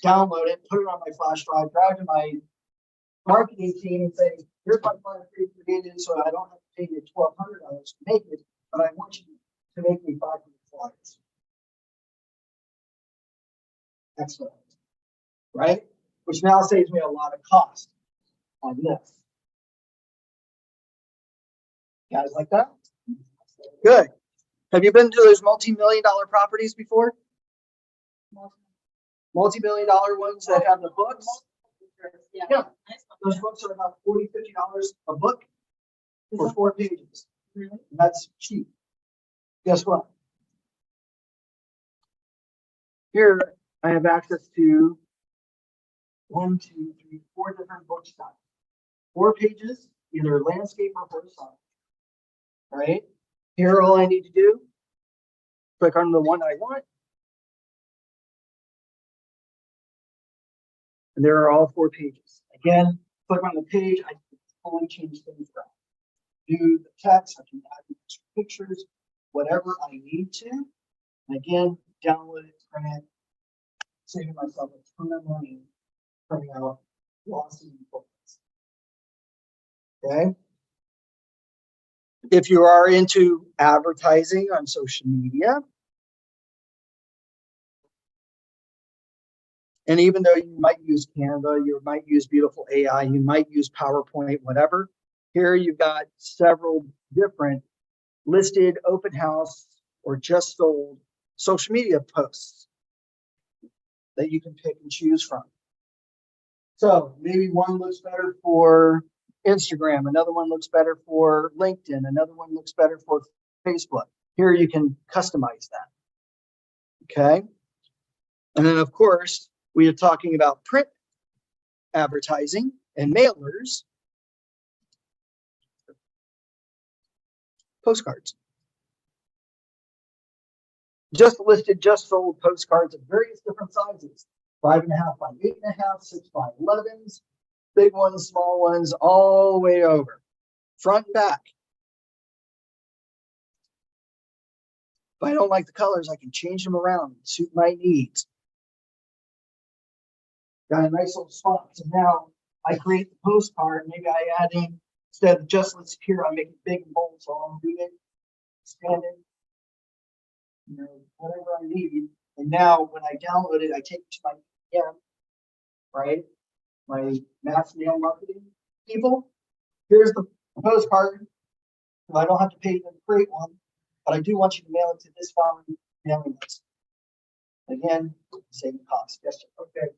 download it, put it on my flash drive, drive to my marketing team and say, here's my flyer created, so I don't have to pay you $1,200 to make it, but I want you to make me 500 flyers. Excellent. Right? Which now saves me a lot of cost on this. Guys like that? Good. Have you been to those multi-million-dollar properties before? Multi-million-dollar ones that have the books? Yeah. Those books are about $40, $50 a book for 4 pages. Really? And that's cheap. Guess what? Here I have access to 1, 2, 3, 4 different book styles. 4 pages, either landscape or horizontal. Right? Here, all I need to do, click on the one I want. And there are all 4 pages. Again, click on the page, I can only change things around. Do the text, I can add extra pictures, whatever I need to. And again, download it, print it, saving myself a ton of money printing out glossy books. Okay. If you are into advertising on social media, and even though you might use Canva, you might use beautiful AI, you might use PowerPoint, whatever, here you've got several different listed open house or just sold social media posts that you can pick and choose from. So maybe one looks better for Instagram, another one looks better for LinkedIn, another one looks better for Facebook. Here you can customize that. Okay. And then of course, we are talking about print advertising and mailers. Postcards. Just listed, just sold postcards of various different sizes. 5.5 by 8.5, 6 by 11s, big ones, small ones, all the way over. Front and back. If I don't like the colors, I can change them around, suit my needs. Got a nice little spot. So now I create the postcard. Maybe I add in, instead of just let's here, I make it big and bold. So I'll do it, expand it, you know, whatever I need. And now when I download it, I take it to my PM, right? My mass mail marketing people. Here's the postcard. So I don't have to pay them to create one, but I do want you to mail it to this following mailing list. Again, saving costs. Yes, sir. Okay.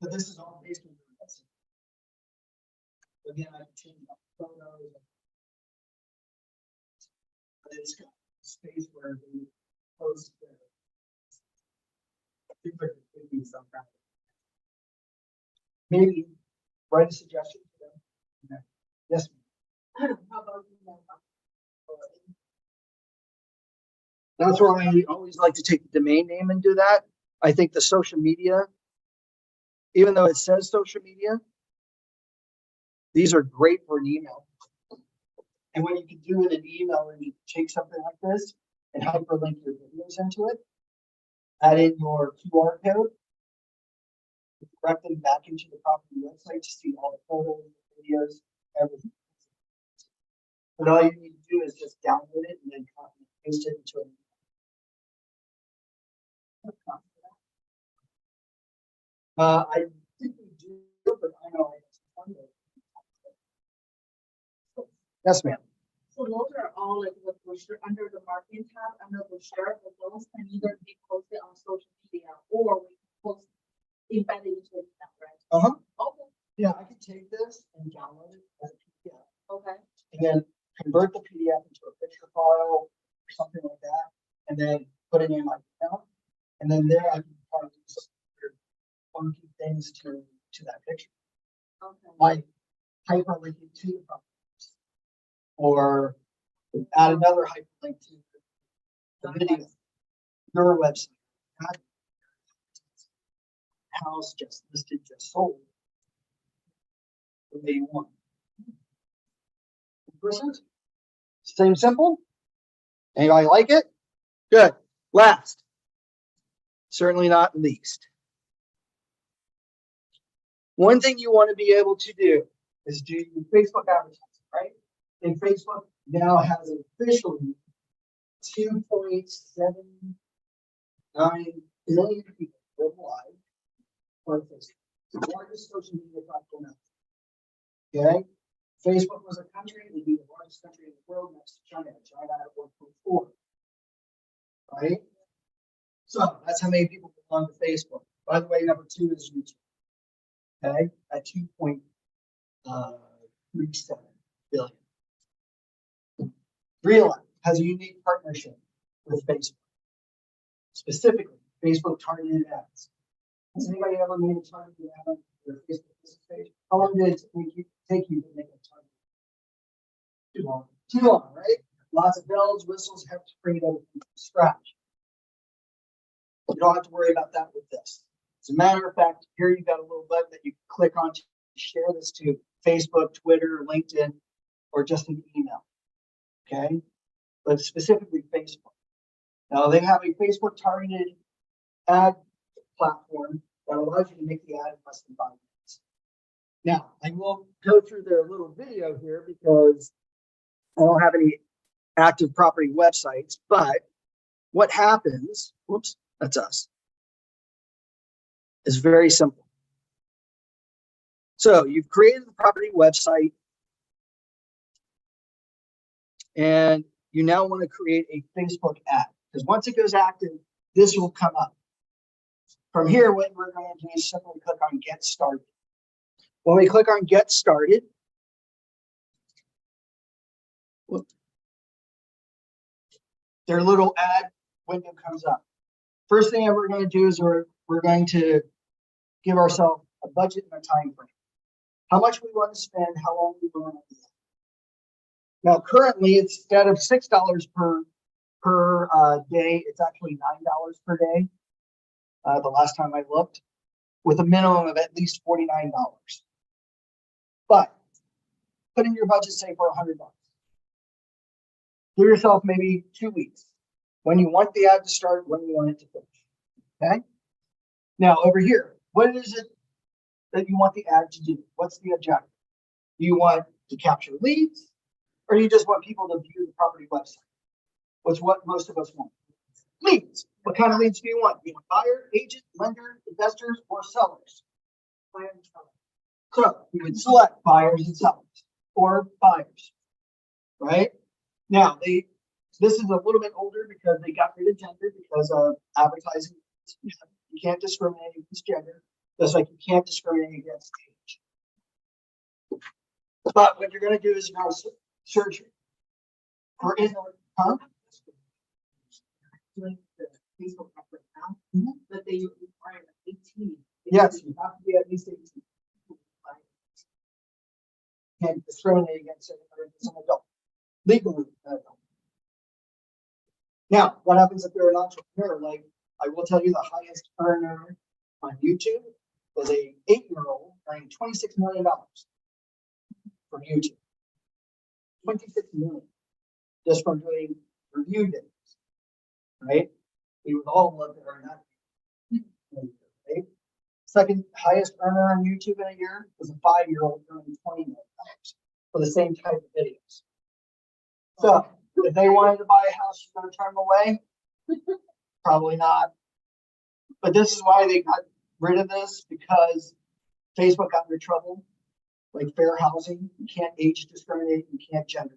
So this is all based on the recipe. Again, I can change my photos. But it's got space where the post there. I think there could be some kind Maybe write a suggestion to them. Okay. Yes. How about you? That's why I always like to take the domain name and do that. I think the social media, even though it says social media, these are great for an email. And what you can do in an email is you take something like this and hyperlink your videos into it, add in your QR code, direct them back into the property website to see all the photos, videos, everything. But all you need to do is just download it and then copy and paste it into an I think we do, but I know yes, ma'am. So those are all like the brochure under the marketing tab, under the brochure, but those can either be posted on social media or we can post embedded into it, right? Uh-huh. Okay. Yeah, I could take this and download it as a PDF Okay. and then convert the PDF into a picture file or something like that, and then put it in my email. And then there I can probably do some weird funky things to that picture, Okay. like hyperlink it to the properties, or add another hyperlink to the video, your website. Not house just listed, just sold. The way you want. Same simple. Anybody like it? Good. Last, certainly not least. One thing you want to be able to do is do Facebook advertising, right? And Facebook now has officially 2.79 billion people worldwide on Facebook. It's the largest social media platform out there. Okay? Facebook was a country, it would be the largest country in the world next to China. China at 1.4. Right? So that's how many people belong to Facebook. By the way, number 2 is YouTube. Okay, at 2.37 billion. RELA has a unique partnership with Facebook. Specifically, Facebook targeted ads. Has anybody ever made a targeted ad on their Facebook business page? How long did it take you to make a target? Too long. Too long, right? Lots of bells, whistles, have to bring it over from scratch. You don't have to worry about that with this. As a matter of fact, here you've got a little button that you can click on to share this to Facebook, Twitter, LinkedIn, or just an email. Okay? But specifically Facebook. Now they have a Facebook targeted ad platform that allows you to make the ad in less than 5 minutes. Now, I will go through their little video here because I don't have any active property websites, but what happens, whoops, that's us, is very simple. So you've created the property website and you now want to create a Facebook ad because once it goes active, this will come up. From here, what we're going to do is simply click on Get Started. When we click on Get Started, their little ad window comes up. First thing that we're going to do is we're going to give ourselves a budget and a time frame. How much we want to spend, how long we want to do that. Now, currently, instead of $6 per day, it's actually $9 per day. The last time I looked, with a minimum of at least $49. But put in your budget, say for $100. Give yourself maybe 2 weeks. When you want the ad to start, when you want it to finish. Okay. Now over here, what is it that you want the ad to do? What's the objective? Do you want to capture leads, or you just want people to view the property website? What's what most of us want? Leads. What kind of leads do you want? Do you want buyer, agent, lender, investors, or sellers? Buyer and seller. So you would select buyers and sellers, or buyers, right? Now this is a little bit older because they got rid of gender because of advertising. You can't discriminate against gender, just like you can't discriminate against age. But what you're going to do is you're going to search for huh? Doing the Facebook effort now, but they require 18. Yes. You have to be at least 18. Can't discriminate against an adult. Legally, an adult. Now, what happens if you're an entrepreneur? Like, I will tell you the highest earner on YouTube was a 8-year-old earning $26 million from YouTube. 26 million just from doing review videos, right? We would all love to earn that. Right? Second highest earner on YouTube in a year was a 5-year-old earning $20 million for the same type of videos. So if they wanted to buy a house, you're going to turn them away? Probably not. But this is why they got rid of this, because Facebook got into trouble, like fair housing. You can't age discriminate. You can't gender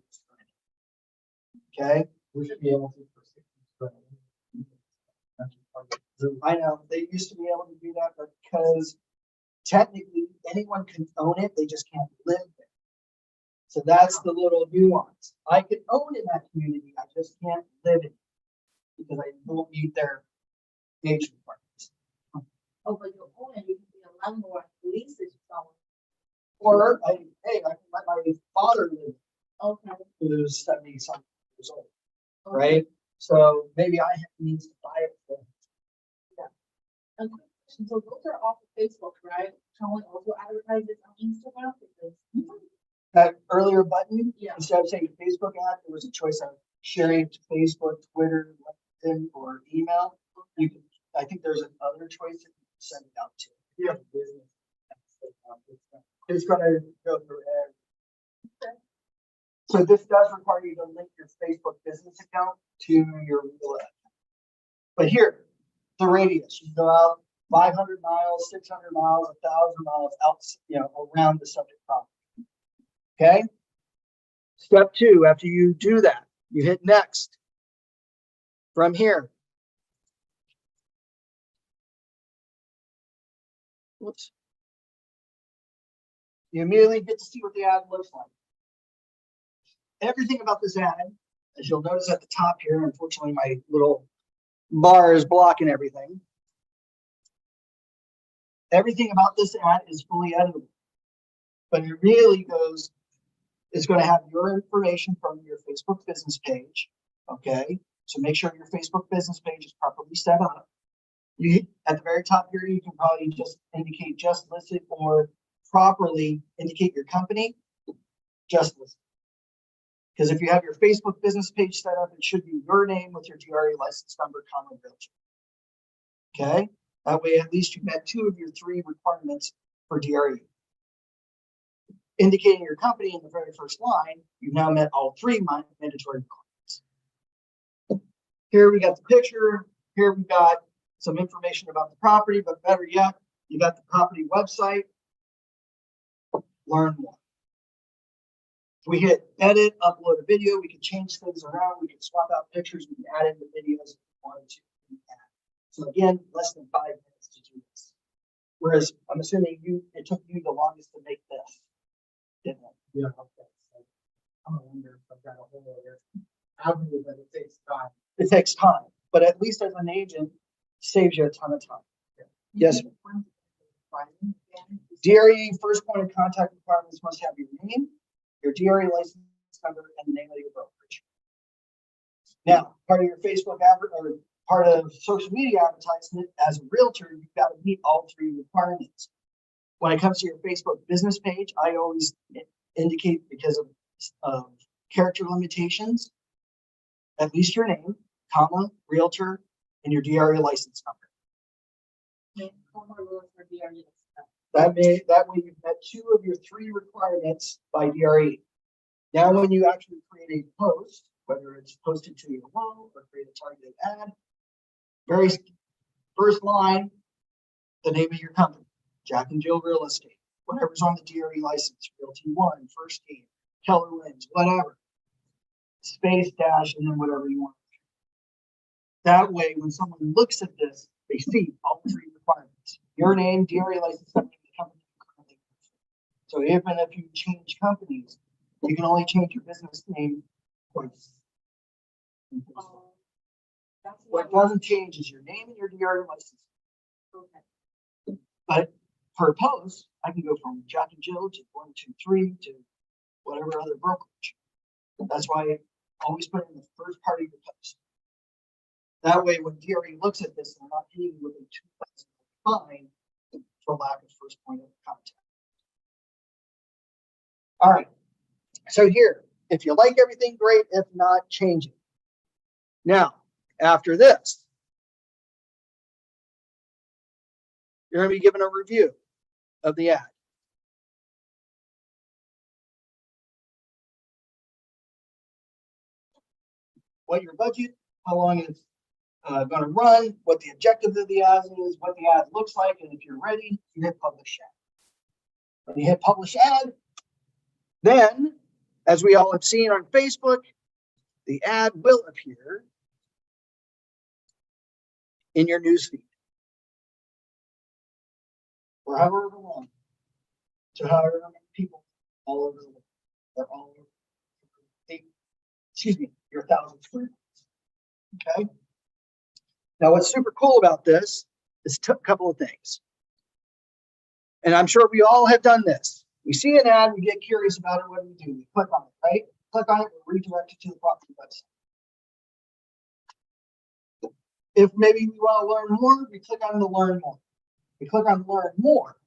discriminate. Okay? We should be able to for 60. I know they used to be able to do that, but because technically anyone can own it, they just can't live there. So that's the little nuance. I can own in that community, I just can't live in it because I won't meet their age requirements. Oh, but you own it, you can be a landlord, lease it to someone. Or I can let my father live, Okay. who's 70-something years old, right? So maybe I need to buy it for him. A quick question, so those are off of Facebook, right? Can we also advertise this on Instagram? Because That earlier button, Yeah. instead of saying Facebook ad, there was a choice of sharing it to Facebook, Twitter, LinkedIn, or email. You can, I think there's another choice that you can send it out to. Yeah, business. It's gonna go through every. So this does require you to link your Facebook business account to your RELA account. But here, the radius, you go out 500 miles, 600 miles, 1,000 miles out, around the subject property. Okay. Step 2, after you do that, you hit next. From here. Whoops. You immediately get to see what the ad looks like. Everything about this ad, as you'll notice at the top here, unfortunately my little bar is blocking everything. Everything about this ad is fully editable. But it really goes, it's going to have your information from your Facebook business page. Okay. So make sure your Facebook business page is properly set up. At the very top here, you can probably just indicate just listed or properly indicate your company, just listed. Because if you have your Facebook business page set up, it should be your name with your DRE license number, comma, Realtor. Okay. That way, at least you met 2 of your 3 requirements for DRE. Indicating your company in the very first line, you've now met all 3 mandatory requirements. Here we got the picture. Here we got some information about the property, but better yet, you got the property website. Learn more. If we hit edit, upload a video, we can change things around, we can swap out pictures, we can add in the videos if we wanted to. So again, less than 5 minutes to do this. Whereas I'm assuming it took you the longest to make this, didn't it? Yeah, okay. So I'm gonna wonder if I've got a whole other avenue, but it takes time. It takes time, but at least as an agent, saves you a ton of time. Yes, sir. DRE first point of contact requirements must have your name, your DRE license number, and the name of your brokerage. Now, part of your Facebook or part of social media advertisement as a realtor, you've got to meet all 3 requirements. When it comes to your Facebook business page, I always indicate, because of character limitations, at least your name, comma, realtor, and your DRE license number. That way you've met 2 of your 3 requirements by DRE. Now, when you actually create a post, whether it's posted to your wall or create a targeted ad, very first line, the name of your company, Jack and Jill Real Estate, whatever's on the DRE license, Realty One, First Game, Keller Williams, whatever, space dash, and then whatever you want. That way, when someone looks at this, they see all 3 requirements: your name, DRE license, the company currently. So even if you change companies, you can only change your business name twice. What doesn't change is your name and your DRE license. Okay. But per post, I can go from Jack and Jill to 123 to whatever other brokerage. That's why I always put it in the first part of your post. That way, when DRE looks at this, they're not hitting you with a 2,000 fine for lack of first point of contact. All right. So here, if you like everything, great. If not, change it. Now, after this, you're going to be given a review of the ad. What your budget, how long it's going to run, what the objective of the ad is, what the ad looks like, and if you're ready, you hit publish ad. When you hit publish ad, then, as we all have seen on Facebook, the ad will appear in your newsfeed. for however long, to however many people all over the world. They're all over. Excuse me, your 1,000 students. Okay. Now, what's super cool about this is a couple of things. And I'm sure we all have done this. We see an ad, we get curious about it. What do? We click on it, right? Click on it, we're redirected to the property website. If maybe we want to learn more, we click on the learn more. We click on learn more.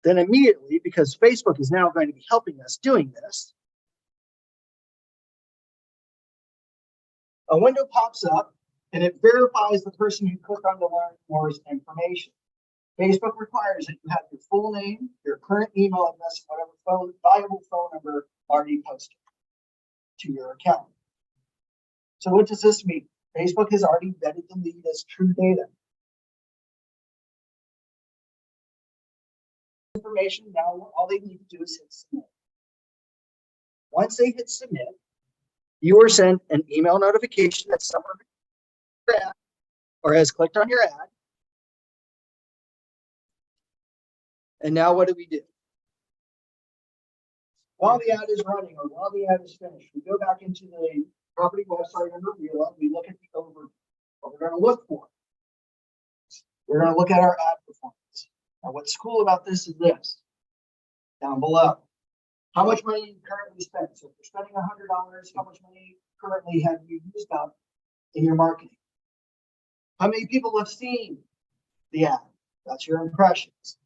Then immediately, because Facebook is now going to be helping us doing this, a window pops up and it verifies the person who clicked on the learn more's information. Facebook requires that you have your full name, your current email address, and whatever valuable phone number already posted to your account. So what does this mean? Facebook has already vetted the lead as true data. Information, now all they need to do is hit submit. Once they hit submit, you are sent an email notification that someone or has clicked on your ad. And now what do? While the ad is running or while the ad is finished, we go back into the property website under RELA. We look at the overview. What we're going to look for. We're going to look at our ad performance. Now, what's cool about this is this. Down below. How much money you currently spend. So if you're spending $100, how much money currently have you used up in your marketing? How many people have seen the ad? That's your impressions.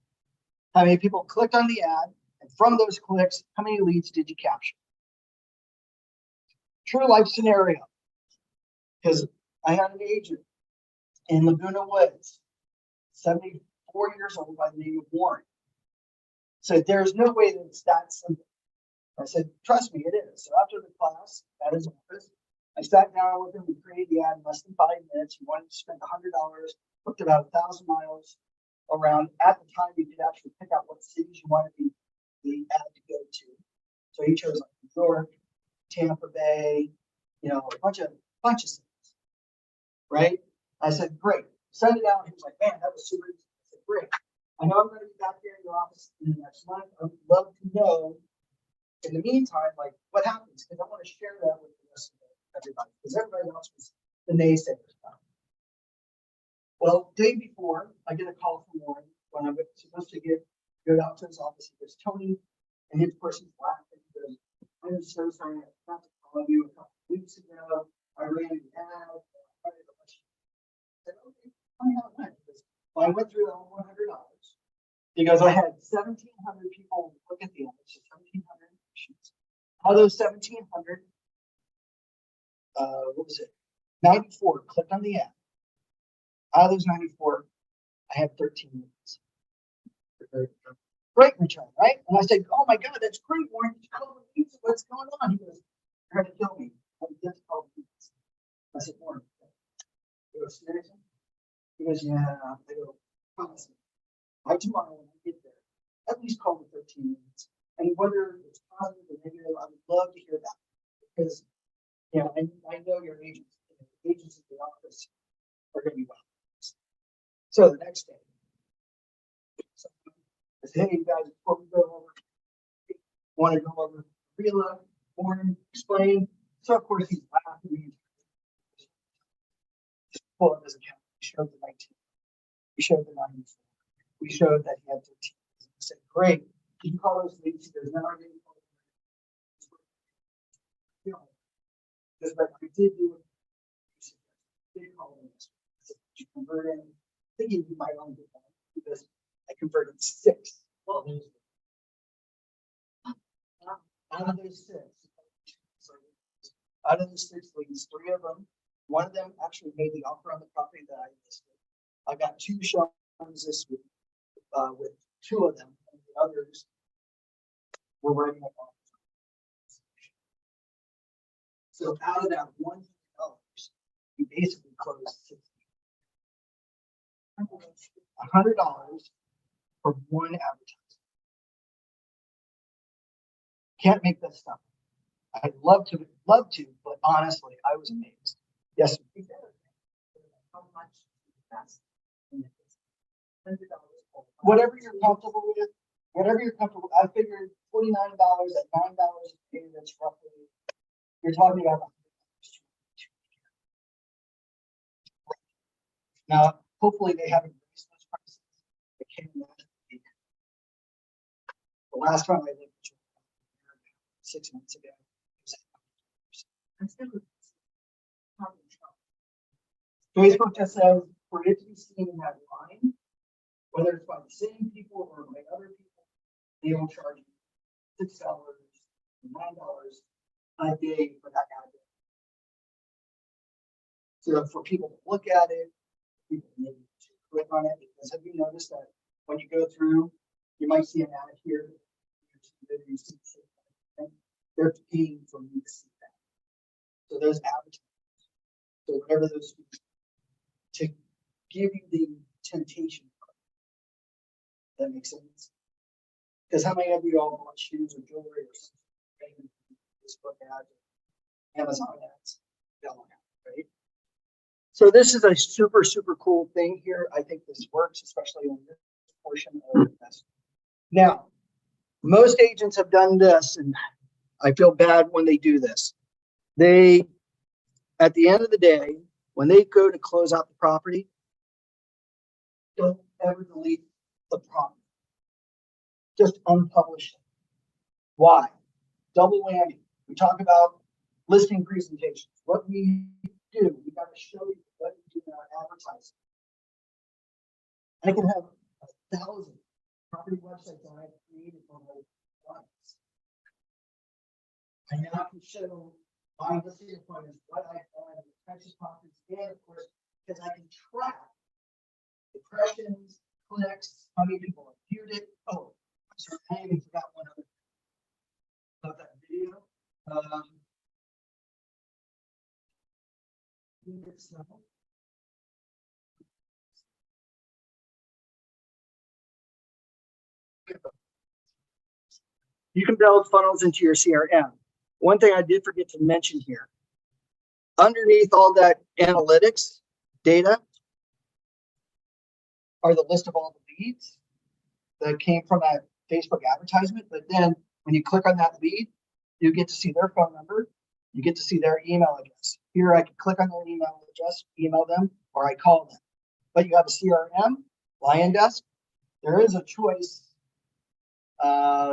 How many people clicked on the ad? And from those clicks, how many leads did you capture? True life scenario. Because I had an agent in Laguna Woods, 74 years old, by the name of Warren. Said, there's no way that it's that simple. I said, trust me, it is. So after the class at his office, I sat down with him. We created the ad in less than 5 minutes. He wanted to spend $100, booked about 1,000 miles around. At the time, you could actually pick out what cities you wanted the ad to go to. So he chose like New York, Tampa Bay, you know, a bunch of cities, right? I said, great. Send it out. He was like, man, that was super easy. I said, great. I know I'm going to be back here in your office in the next month. I would love to know, in the meantime, like what happens, because I want to share that with the rest of everybody, because everybody else was the naysayers about it. Well, day before, I get a call from Warren when I'm supposed to go out to his office. He goes, Tony, and his person's laughing. He goes, I'm so sorry. I forgot to call you a couple of weeks ago. I ran an ad. I said, okay, tell me how it went. He goes, well, I went through it all $100. He goes, I had 1,700 people look at the ad, so 1,700 impressions. Out of those 1,700, what was it? 94 clicked on the ad. Out of those 94, I had 13 minutes. Great return, right? And I said, oh my God, that's great, Warren. You call the leads. What's going on? He goes, you're going to kill me. I'm going to call the leads. I said, Warren. He goes, seriously? He goes, yeah. I go, promise me. By tomorrow when I get there, at least call me 13 minutes. And whether it's positive or negative, I would love to hear that. Because, you know, I know your agents, the agents at the office are going to be well. So the next day, I said, hey, you guys, before we go over, want to go over RELA, Warren, explain. So, of course, he's laughing. Just pull up his account. We showed the 19. We showed the 94. We showed that he had 13. I said, great. Can you call those leads? He goes, no, I didn't call them. You know, because but I did do it. I did call them. I said, did you convert in? Thinking you might only get one because I converted 6. Well, out of those 6, out of the 6 leads, 3 of them, one of them actually made the offer on the property that I listed. I got 2 showings this week with 2 of them, and the others were writing up offers. So out of that $100, you basically closed 60. $100 for one advertisement. Can't make that stuff. I'd love to, but honestly, I was amazed. Yes. How much invest in it? Whatever you're comfortable with, whatever you're comfortable, I figured $49 at $9 a day, that's roughly, you're talking about. Now, hopefully they haven't raised those prices. It came last week. The last time I looked, 6 months ago. Facebook just says for it to be seen in that line, whether it's by the same people or by other people, they will charge you $6, $9 a day for that ad. So for people to look at it, people maybe to click on it, because have you noticed that when you go through, you might see an ad here. They're paying for you to see that. So those advertisers, so whatever those to give you the temptation. That makes sense. Because how many of you all want shoes or jewelry or something? Facebook ads, Amazon ads, right? So this is a super, super cool thing here. I think this works, especially on this portion of this. Now, most agents have done this, and I feel bad when they do this. They, at the end of the day, when they go to close out the property, don't ever delete the property. Just unpublish it. Why? Double whammy. We talk about listing presentations. What we do, we got to show you what we do in our advertising. I can have 1,000 property websites that I've created for my clients. I now can show my listing appointments, what I've done, the types of properties, and of course, because I can track impressions, clicks, how many people have viewed it. Oh, I'm sorry, I even forgot one other thing about that video. You can build funnels into your CRM. One thing I did forget to mention here, underneath all that analytics data are the list of all the leads that came from that Facebook advertisement. But then when you click on that lead, you get to see their phone number. You get to see their email address. Here I can click on their email address, email them, or I call them. But you have a CRM, Lion Desk. There is a choice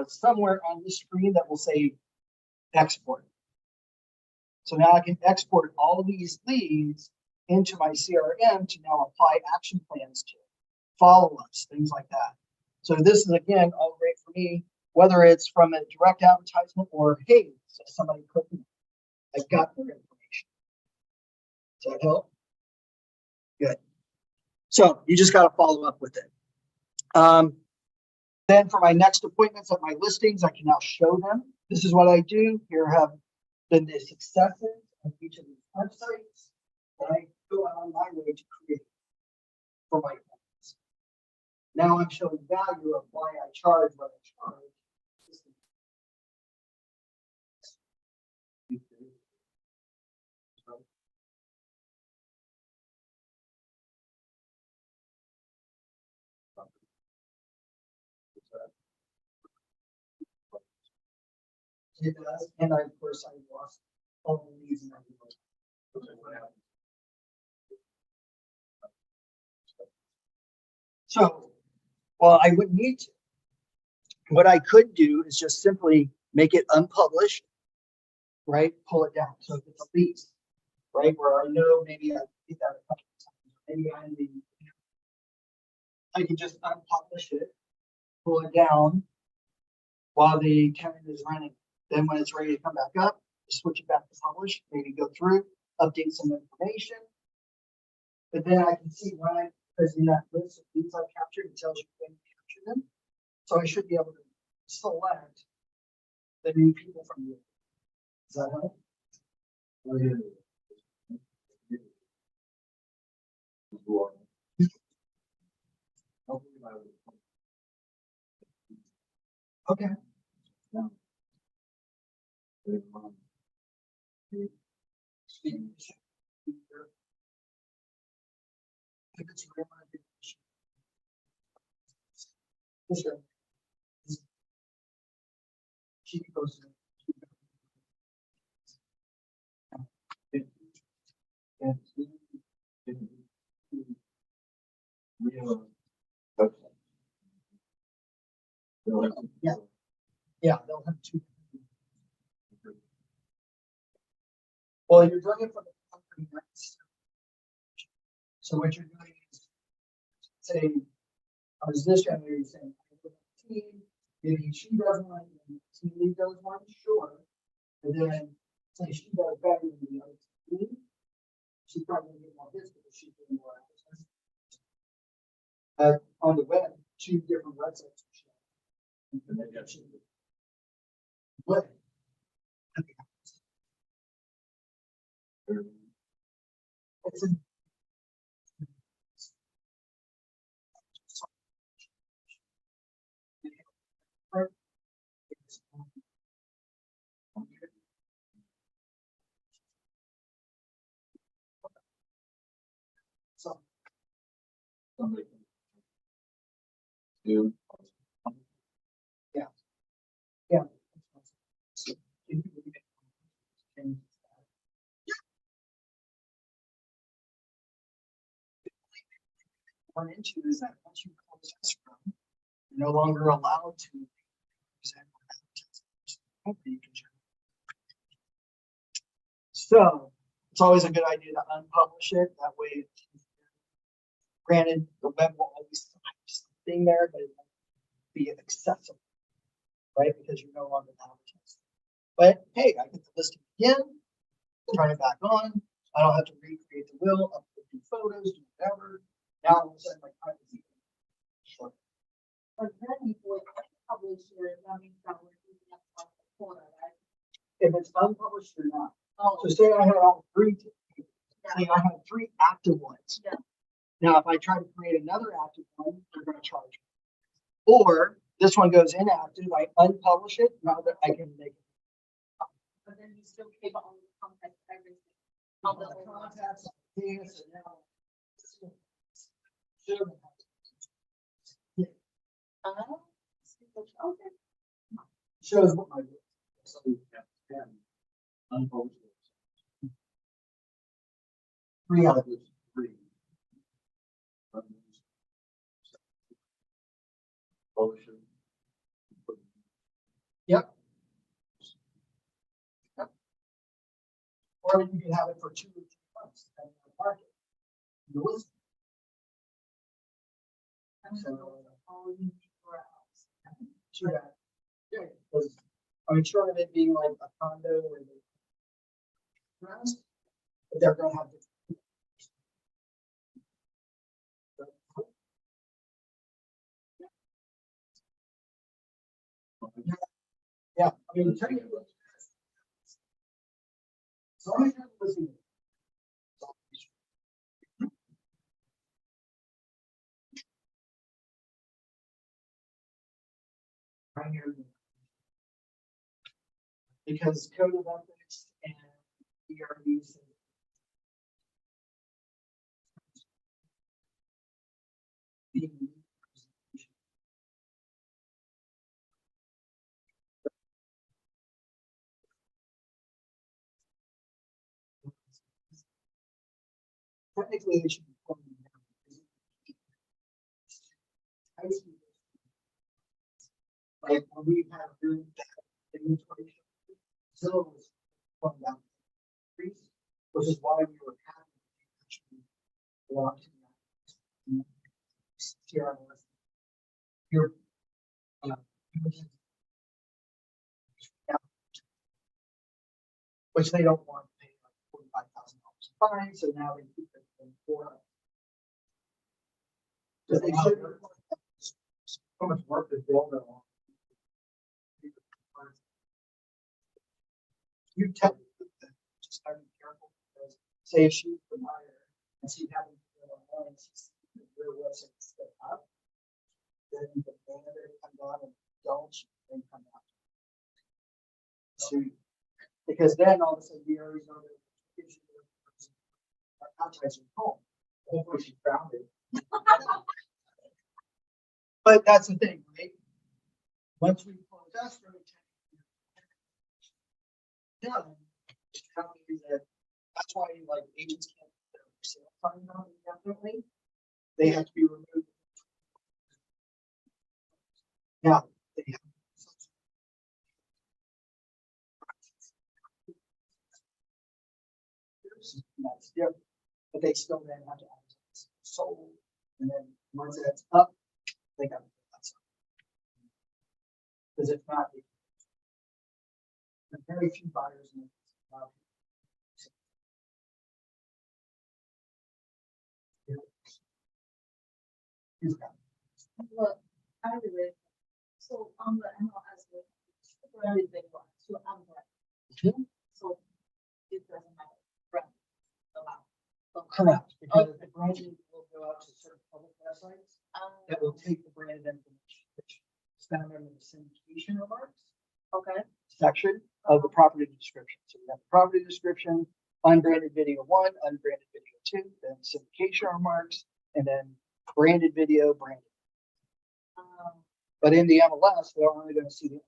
somewhere on the screen that will say export. So now I can export all of these leads into my CRM to now apply action plans to, follow-ups, things like that. So this is, again, all great for me, whether it's from a direct advertisement or, hey, so somebody clicked me. I got their information. Does that help? Good. So you just got to follow up with it. Then for my next appointments at my listings, I can now show them. This is what I do. Here have been the successes of each of these websites that I go out on my way to create for my clients. Now I'm showing value of why I charge what I charge. It does, and I, of course, I lost all the leads and everything. So, well, I wouldn't need to. What I could do is just simply make it unpublished, right? Pull it down. So if it's a lease, right, where I know maybe I did that a couple of times, maybe I can just unpublish it, pull it down while the tenant is renting. Then when it's ready to come back up, switch it back to publish, maybe go through, update some information. But then I can see when I, because in that list of leads I captured, it tells you when you capture them. So I should be able to select the new people from you. Does that help? Okay. Yeah. This one. She goes. Yeah. Yeah, they'll have two. Well, you're doing it for the company next. So what you're doing is, say, I was this guy, you're saying, team, maybe she does one, and team lead does one, sure. And then, say she does better than the other team, she probably get more hits because she's doing more advertising. On the web, two different websites. What? It's a so, Somebody can do. yeah. So, can you read it? Can- Run into is that once you close escrow, you're no longer allowed to present or advertise the company you can generate. So it's always a good idea to unpublish it. That way, granted, the web will always have something there, but it won't be accessible, right? Because you're no longer advertising. But hey, I get the listing again, turn it back on. I don't have to recreate the will, upload new photos, do whatever. Now all of a sudden, my privacy. Sure. But then you would publish your, that means that we're using up on the corner, right? If it's unpublished or not. Oh, So say I had all three, yeah. say I had three active ones. Yeah. Now, if I try to create another active one, they're gonna charge me. Or this one goes inactive, I unpublish it, now that I can make. But then you still keep all the contact, everything. On the All the old one. contacts, things, and now. Sure. Oh, okay. Shows what my. So we have 10 unpublished. Three out of it. Three. Publish it. Yep. Or you can have it for 2 or 3 months, depending on the market. You list. All you need for a house. Sure. Yeah, because I'm sure of it being like a condo or the. But they're gonna have. Yeah, I mean, technically. So I have listening. Right here. Because code of ethics and ERBs. Technically, it should be. Like when we have really bad inventory, Zillow was going down, which is why we were happy to actually belong to that. Here on the list. Here. Yeah. Which they don't want to pay like $45,000 fine, so now they keep it for. Because they should. So much work to build it on. You tell me that just gotta be careful because say if she's the buyer and she having to go online, she's your website step up. Then the banner come down and don't then come out. So because then all of a sudden the areas are advertising home. Hopefully she found it. But that's the thing, right? Once we close escrow. Done. it's telling you that, that's why like agents can't put their for sale signs on indefinitely. They have to be removed. Now, they have. That's different, but they still then have to advertise sold, and then once that's up, they got to put that sign. Because if not, there are very few buyers in this. Look, I agree. So on the MLS, the branded video to unbranded. So it doesn't matter, brand allowed. Correct, because the branding will go out to certain public websites that will take the branded information, which is found under the syndication remarks Okay, section of the property description. So we have the property description, unbranded video 1, unbranded video 2, then syndication remarks, and then branded video, branded. But in the MLS, they're only going to see the.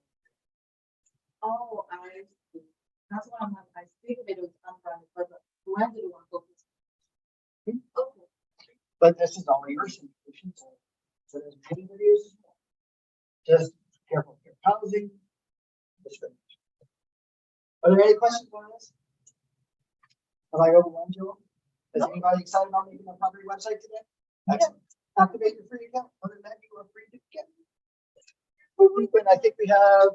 oh, I see. That's what I'm like, I think it was unbranded, but the branded one focus. Okay, But this is all your syndication. So there's many videos as well. Just careful with your housing. Discrimination. Are there any questions on this? Have I overwhelmed you all? Is No. anybody excited about making a property website today? Excellent. Activate your free account. Other than that, you are free to get. And I think we have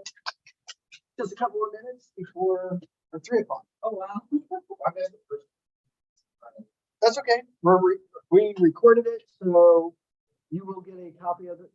just a couple of minutes before or 3 o'clock. oh, wow. That's okay. We recorded it, so you will get a copy of it.